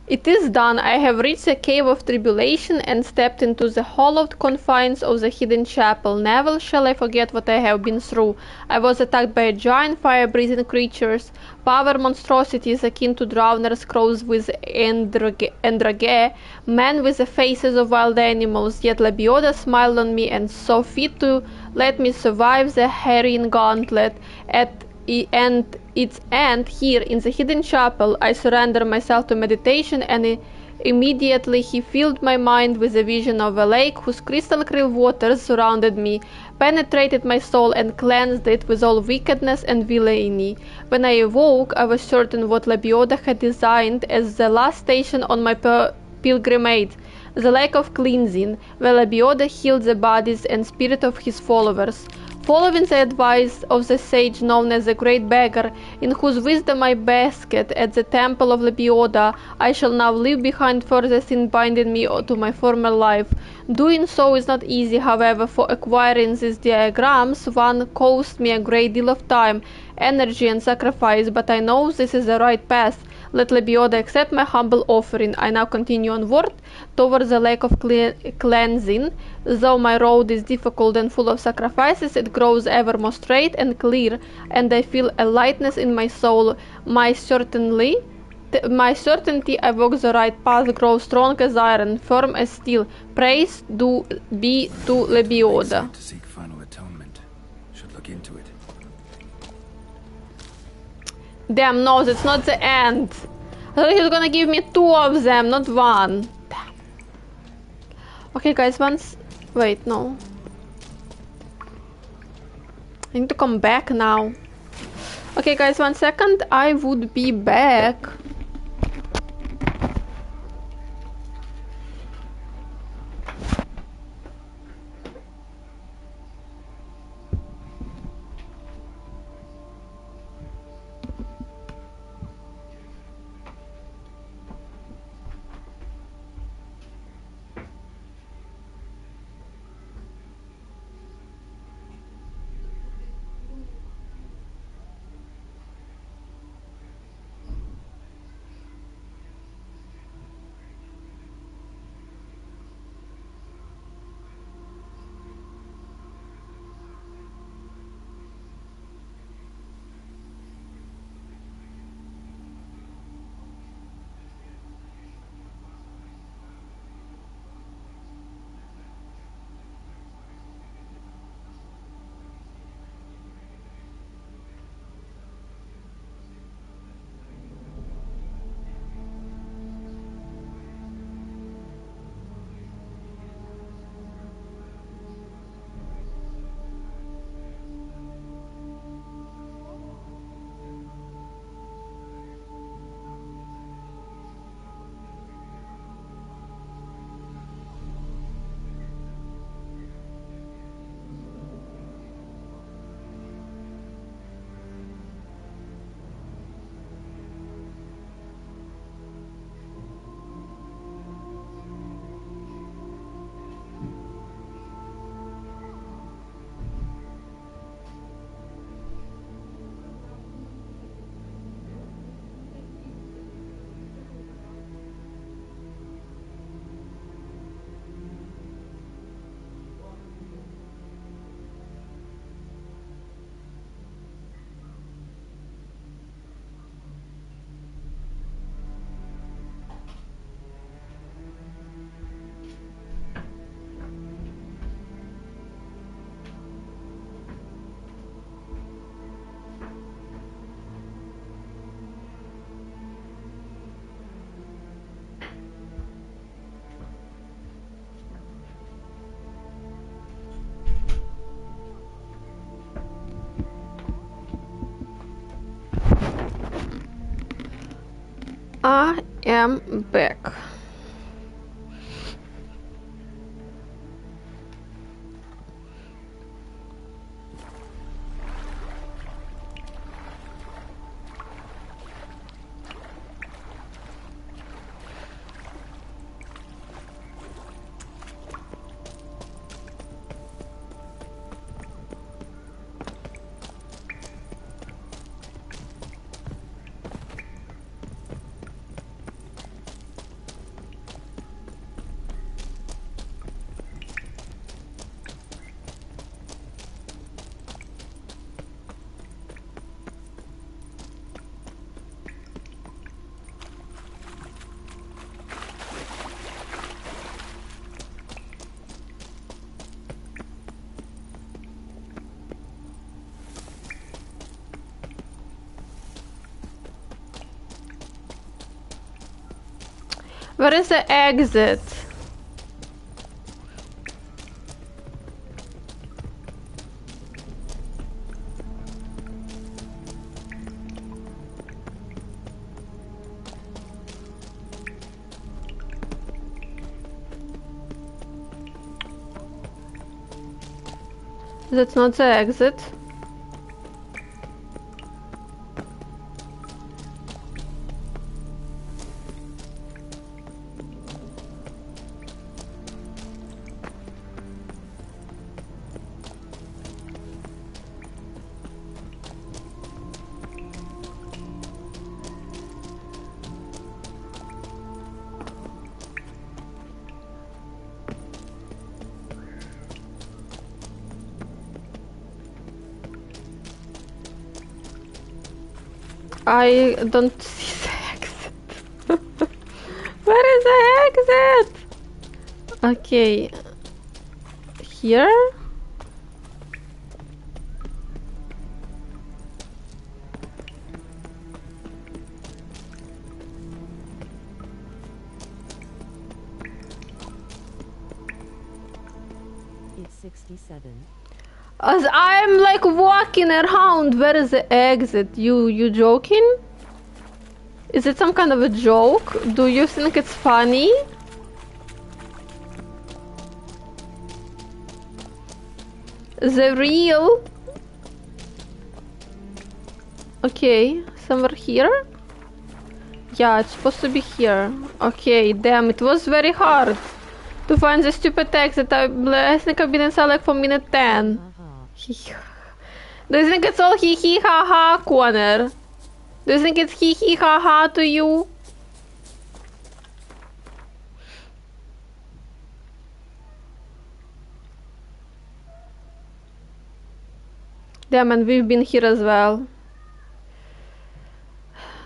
It is done. I have reached the cave of tribulation and stepped into the hollowed confines of the hidden chapel. Never shall I forget what I have been through. I was attacked by giant fire-breathing creatures, power monstrosities akin to drowners, crows with endrage, men with the faces of wild animals. Yet Lebiota smiled on me and saw fit to let me survive the harrying gauntlet. And its end, here in the hidden chapel, I surrendered myself to meditation, and immediately he filled my mind with a vision of a lake whose crystal clear waters surrounded me, penetrated my soul, and cleansed it with all wickedness and villainy. When I awoke, I was certain what Lebiota had designed as the last station on my pilgrimage, the lake of cleansing, where Lebiota healed the bodies and spirit of his followers. Following the advice of the sage known as the Great Beggar, in whose wisdom I basked at the temple of Lebiota, I shall now leave behind further sin binding me to my former life. Doing so is not easy, however, for acquiring these diagrams one cost me a great deal of time, energy and sacrifice, but I know this is the right path. Let Lebiota accept my humble offering. I now continue onward towards the lake of cleansing. Though my road is difficult and full of sacrifices, it grows ever more straight and clear, and I feel a lightness in my soul. My certainty I walk the right path grows strong as iron, firm as steel. Praise do be to Lebiota. To seek final atonement. Should look look into it. Damn, no, that's not the end. I thought he was gonna give me 2 of them, not 1. Damn. Okay, guys, once... Wait, no. I need to come back now. Okay, guys, 1 second. I would be back. I am back. Where is the exit? That's not the exit. I don't see the exit. Where is the exit? Okay. Here? 67. As I'm like walking around, where is the exit? You joking? Is it some kind of a joke? Do you think it's funny? The real? Okay, somewhere here? Yeah, it's supposed to be here. Okay, damn, it was very hard to find the stupid exit. I think I've been inside like for minute 10. Do you think it's all hee hee ha ha, Connor? Do you think it's hee hee ha ha to you? Damn, and we've been here as well.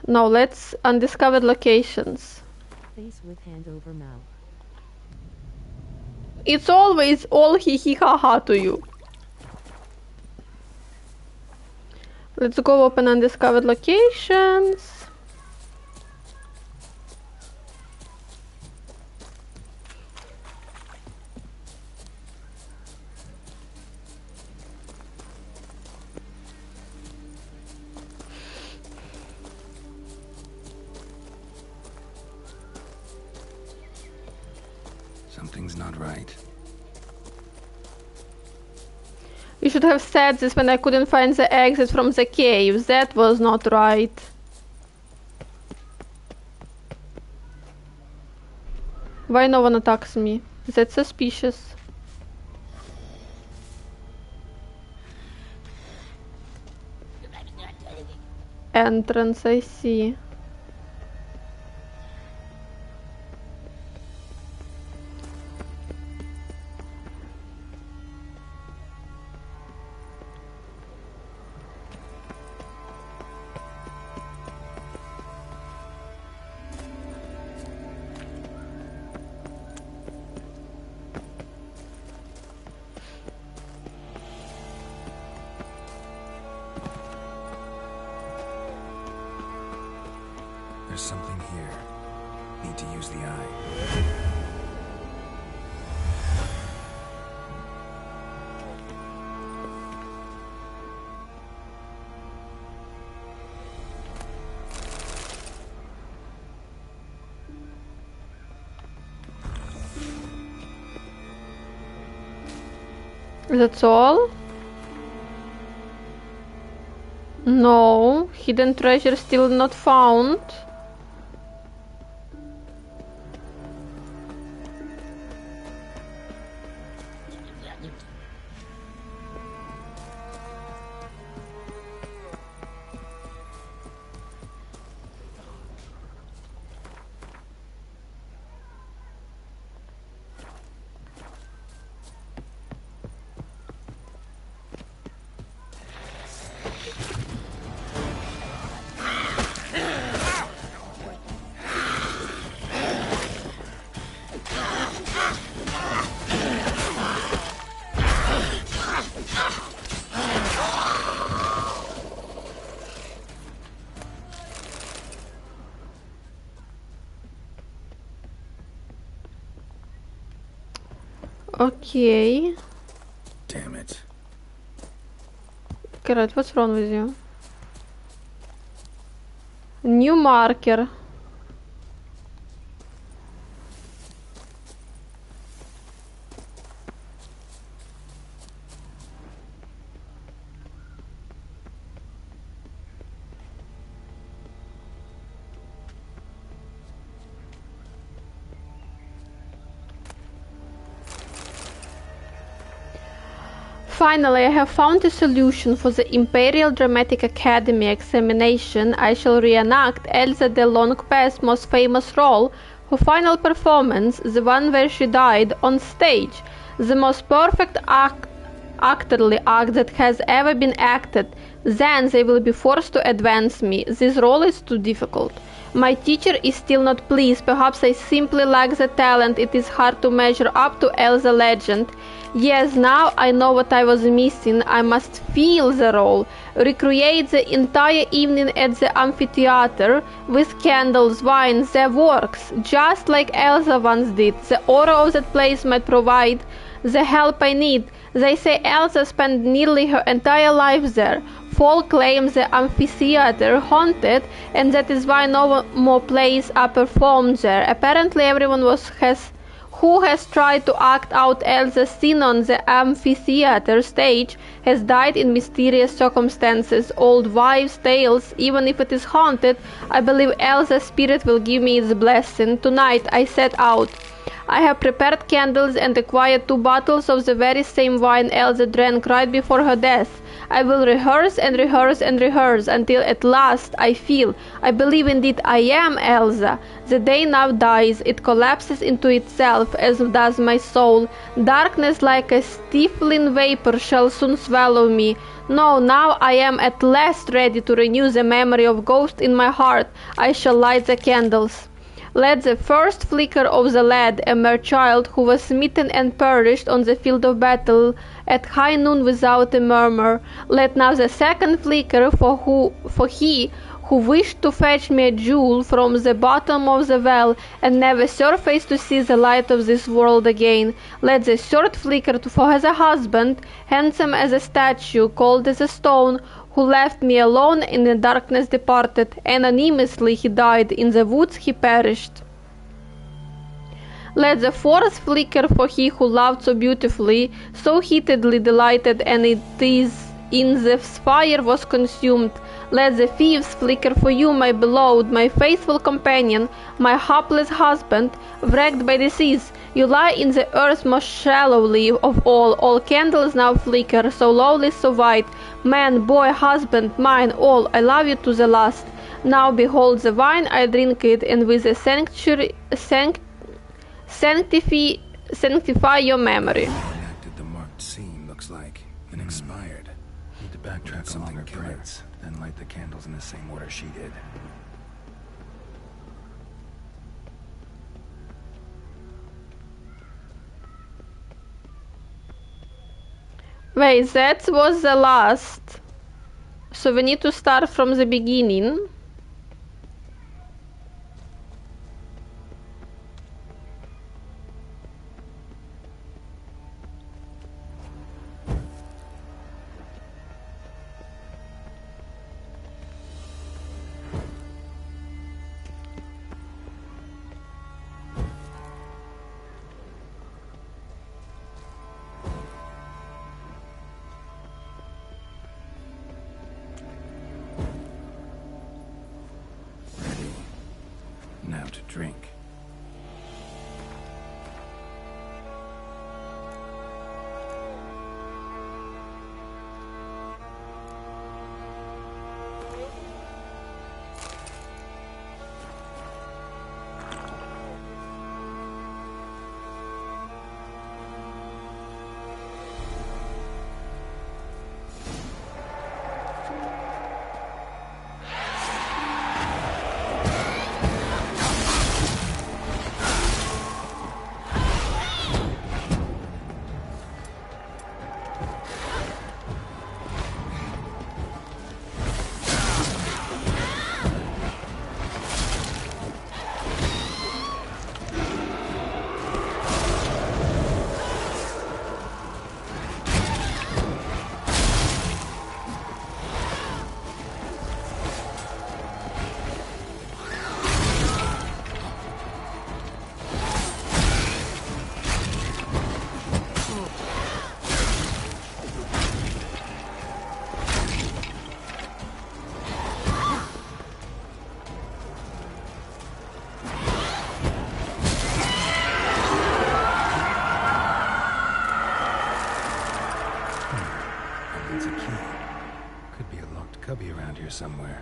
Now let's undiscovered locations. Face with hand over mouth. It's always all hee hee ha ha to you. Let's go open undiscovered locations. Something's not right. You should have said this when I couldn't find the exit from the cave. That was not right. Why no one attacks me? That's suspicious. Entrance, I see. There's something here. Need to use the eye. That's all? No, hidden treasure still not found. Okay. Damn it. Garrett, what's wrong with you? New marker. Finally, I have found a solution for the Imperial Dramatic Academy examination. I shall reenact Elsa de Longpass's most famous role, her final performance, the one where she died, on stage. The most perfect actorly act that has ever been acted. Then they will be forced to advance me. This role is too difficult. My teacher is still not pleased. Perhaps I simply lack the talent. It is hard to measure up to Elsa legend. Yes, now I know what I was missing. I must feel the role, recreate the entire evening at the amphitheater with candles, wine, the works, just like Elsa once did. The aura of that place might provide the help I need. They say Elsa spent nearly her entire life there. Folk claim the amphitheater haunted, and that is why no more plays are performed there. Apparently everyone who has tried to act out Elsa's scene on the amphitheater stage has died in mysterious circumstances. Old wives' tales, even if it is haunted, I believe Elsa's spirit will give me its blessing. Tonight I set out. I have prepared candles and acquired 2 bottles of the very same wine Elsa drank right before her death. I will rehearse and rehearse and rehearse until at last I believe indeed I am Elsa. The day now dies, it collapses into itself as does my soul. Darkness like a stifling vapor shall soon swallow me. No, now I am at last ready to renew the memory of ghost in my heart. I shall light the candles. Let the first flicker of the lad, a mere child, who was smitten and perished on the field of battle at high noon without a murmur. Let now the second flicker, for he who wished to fetch me a jewel from the bottom of the well and never surface to see the light of this world again. Let the third flicker for the husband, handsome as a statue, cold as a stone, who left me alone in the darkness departed. Anonymously he died, in the woods he perished. Let the fourth flicker for he who loved so beautifully, so heatedly delighted, and it is in the fire was consumed. Let the fifth flicker for you, my beloved, my faithful companion, my hapless husband, wrecked by disease. You lie in the earth most shallowly of all candles now flicker, so lowly, so white. Man, boy, husband, mine, all, I love you to the last. Now behold the wine, I drink it, and with a sanctify your memory. Enacted the marked scene, looks like, and expired. Need to backtrack something her plans, then light the candles in the same order she did. Wait, that was the last. So we need to start from the beginning. Now to drink. It's a key. Could be a locked cubby around here somewhere.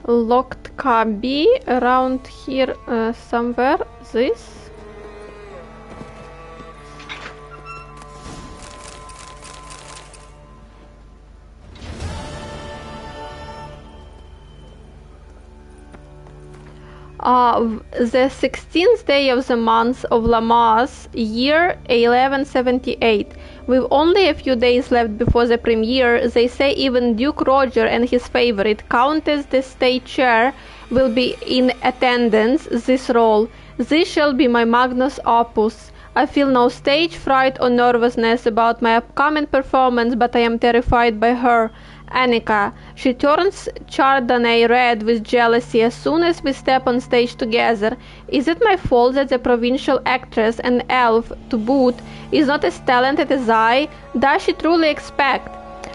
Locked cubby around here somewhere. This. The 16th day of the month of Lammas, year 1178. With only a few days left before the premiere, they say even Duke Roger and his favorite, Countess the State Chair, will be in attendance this role. This shall be my magnus opus. I feel no stage fright or nervousness about my upcoming performance, but I am terrified by her, Annika. She turns Chardonnay red with jealousy as soon as we step on stage together. Is it my fault that the provincial actress, an elf to boot, is not as talented as I? Does she truly expect?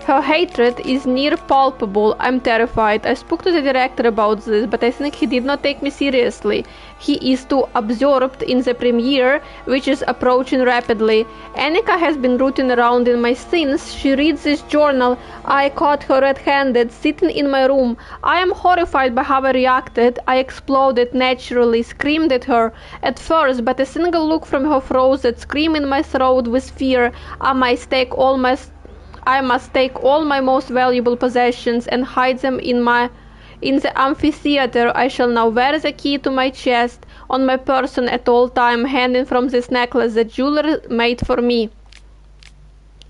Her hatred is near palpable. I'm terrified. I spoke to the director about this, but I think he did not take me seriously. He is too absorbed in the premiere, which is approaching rapidly. Annika has been rooting around in my sins. She reads this journal. I caught her red-handed, sitting in my room. I am horrified by how I reacted. I exploded naturally, screamed at her at first, but a single look from her froze that scream in my throat with fear. I must take all my most valuable possessions and hide them in the amphitheater. I shall now wear the key to my chest on my person at all time, hanging from this necklace the jeweler made for me.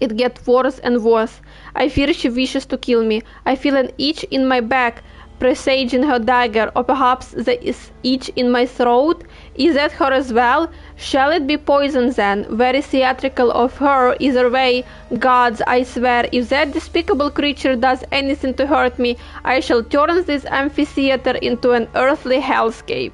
It gets worse and worse. I fear she wishes to kill me. I feel an itch in my back, presaging her dagger, or perhaps there is itch in my throat. Is that her as well? Shall it be poison then? Very theatrical of her, either way. Gods, I swear, if that despicable creature does anything to hurt me, I shall turn this amphitheater into an earthly hellscape.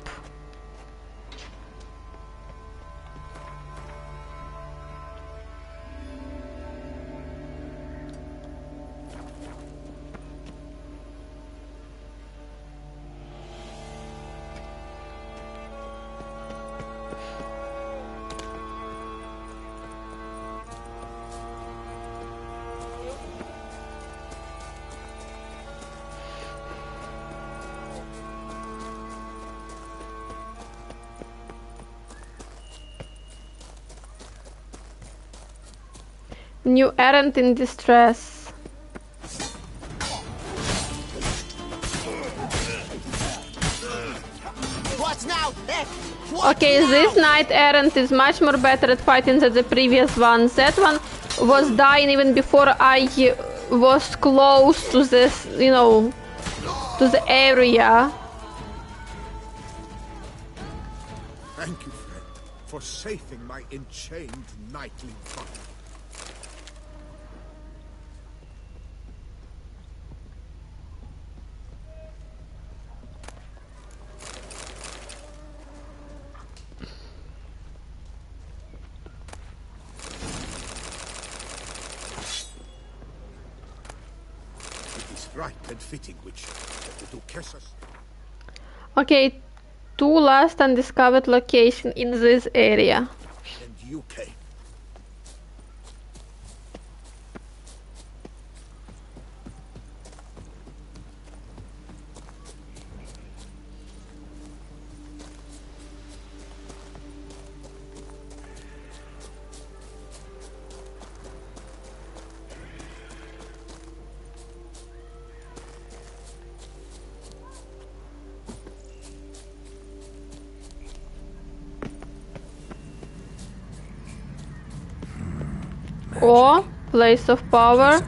New errand in distress. Okay, this knight errant is much more better at fighting than the previous one. That one was dying even before I was close to this, to the area. Thank you, friend, for saving my enchained knightly body. Right and fitting, which the Duchess's... Okay, 2 last undiscovered location in this area. And you came. Or place of power.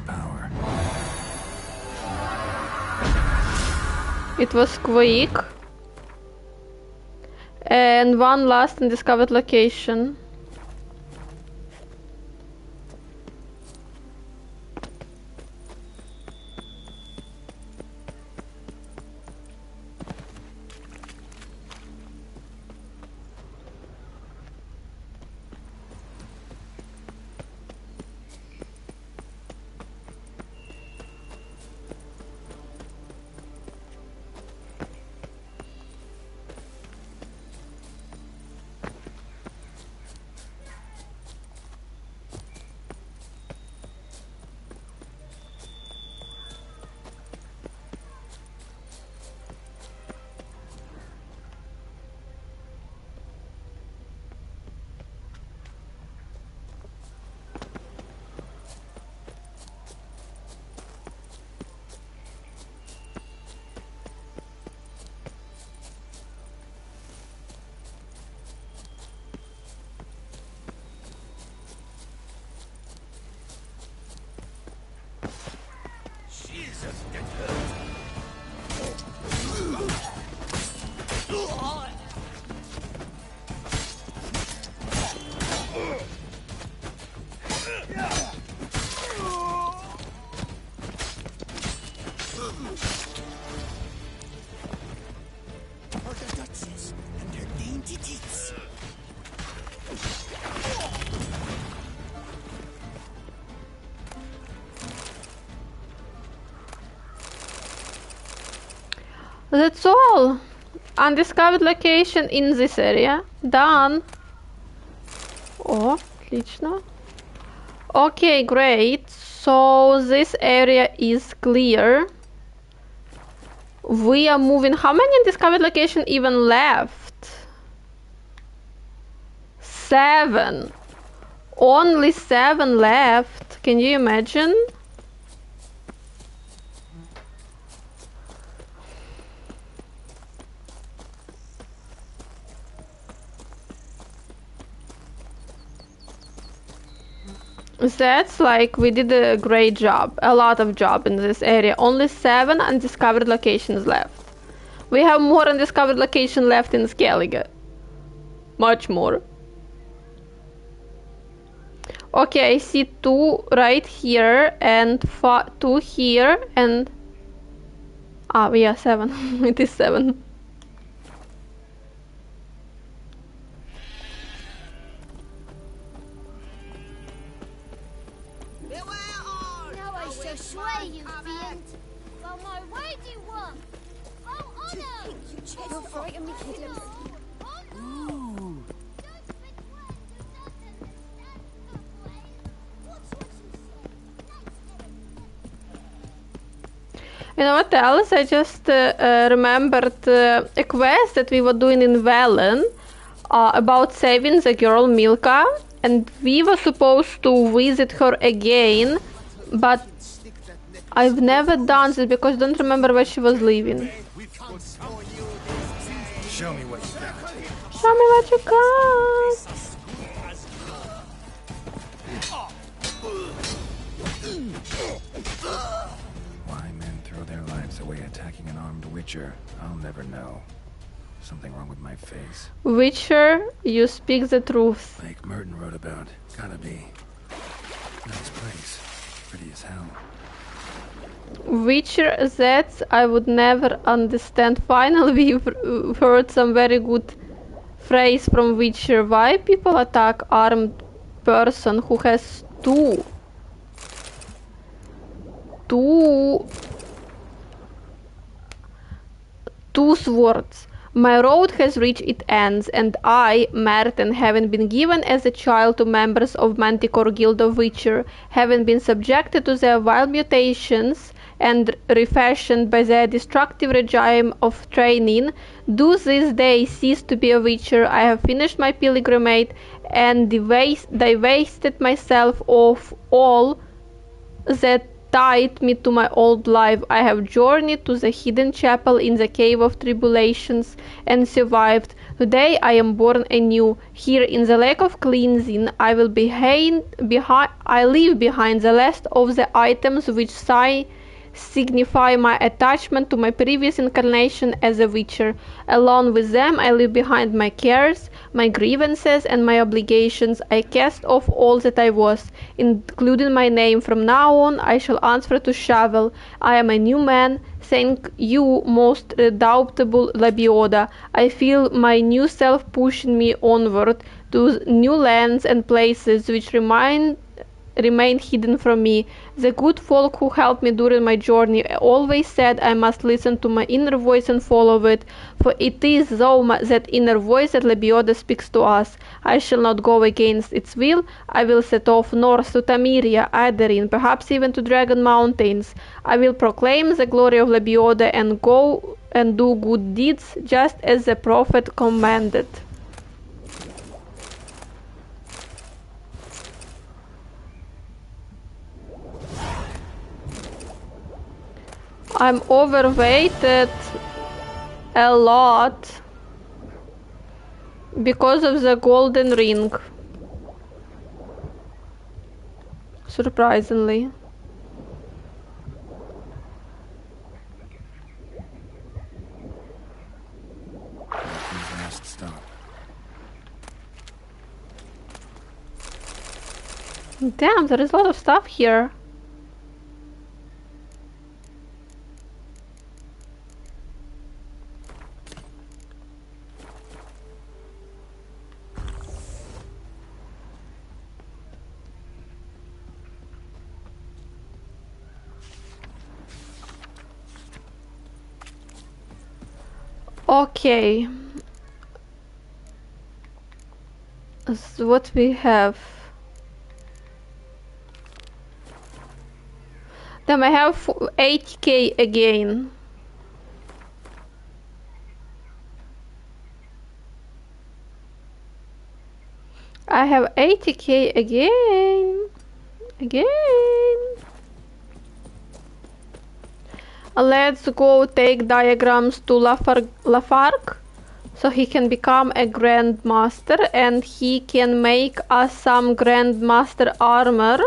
It was quick. And 1 last undiscovered location. That's all. Undiscovered location in this area. Done. О, отлично. Okay, great. So this area is clear. We are moving. How many undiscovered location even left? 7. Only 7 left. Can you imagine? That's like we did a great job, a lot of job in this area. Only 7 undiscovered locations left. We have more undiscovered location left in Skellige. Much more. Okay, I see 2 right here and 2 here and... Ah, yeah, 7. It is 7. Now I shall slay you, fiend. Well, my way do you want? Oh, honor! You're frightening me, kidding. Ooh. You know what else? I just remembered a quest that we were doing in Velen about saving the girl Milka, and we were supposed to visit her again, but I've never done this because I don't remember where she was living. Show me what you got. Show me what you got. Why men throw their lives away attacking an armed witcher, I'll never know. Something wrong with my face. Witcher, you speak the truth. Like Merton wrote about. Gotta be. Nice place. Pretty as hell. Witcher, that I would never understand. Finally, we've heard some very good phrase from Witcher. Why people attack armed person who has two swords? My road has reached its ends, and I, Merten, having been given as a child to members of Manticore Guild of Witcher, having been subjected to their wild mutations and refashioned by their destructive regime of training, do this day cease to be a Witcher. I have finished my pilgrimage and divested myself of all that tied me to my old life. I have journeyed to the hidden chapel in the cave of tribulations and survived. Today I am born anew. Here in the lake of cleansing I live behind the last of the items which signify my attachment to my previous incarnation as a witcher. Along with them I leave behind my cares, my grievances and my obligations. I cast off all that I was, including my name. From now on I shall answer to Shovel. I am a new man. Thank you, most redoubtable Labioda. I feel my new self pushing me onward to new lands and places which remain hidden from me. The good folk who helped me during my journey always said I must listen to my inner voice and follow it, for it is that inner voice that Lebioda speaks to us. I shall not go against its will. I will set off north to Tamiria, Aderin, perhaps even to Dragon Mountains. I will proclaim the glory of Lebioda and go and do good deeds, just as the prophet commanded. I'm overweighted a lot because of the golden ring. Surprisingly. Last stop. Damn, there is a lot of stuff here. Okay. So what we have? Then I have 80k again. I have 80k again. Let's go take diagrams to Lafargue so he can become a Grandmaster and he can make us some Grandmaster armor.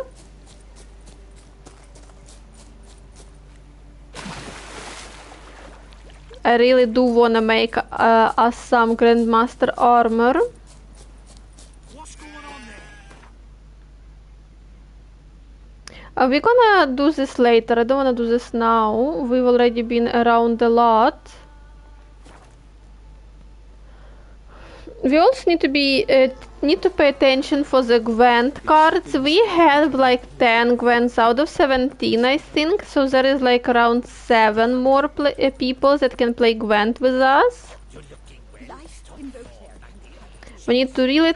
I really do wanna make us some Grandmaster armor. We're gonna do this later. I don't wanna do this now. We've already been around a lot. We also need to pay attention for the Gwent cards. We have like 10 Gwents out of 17, I think. So there is like around 7 more people that can play Gwent with us. We need to really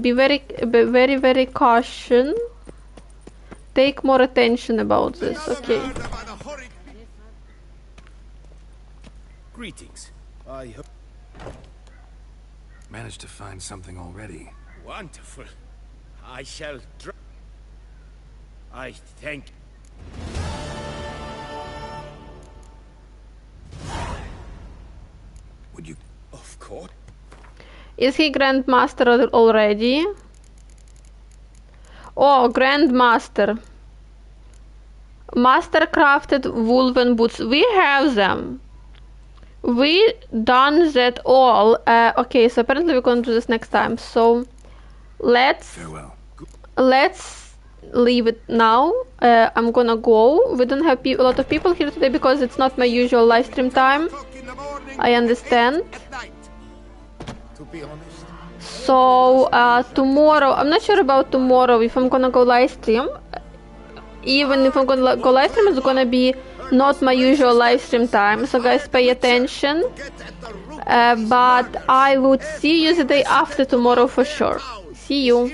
be very cautious. Take more attention about this, okay? Greetings. I hope. Managed to find something already. Wonderful. I shall. I thank. Would you? Of course. Is he Grandmaster already? Oh, Grandmaster. Mastercrafted woven boots. We have them. We done that all. Okay, so apparently we're gonna do this next time. So let's leave it now. I'm gonna go. We don't have a lot of people here today because it's not my usual live stream time. I understand. To be honest. So tomorrow, I'm not sure about tomorrow if I'm gonna go live stream. Even if I'm gonna go live stream, it's gonna be not my usual live stream time. So guys, pay attention. But I would see you the day after tomorrow for sure. See you.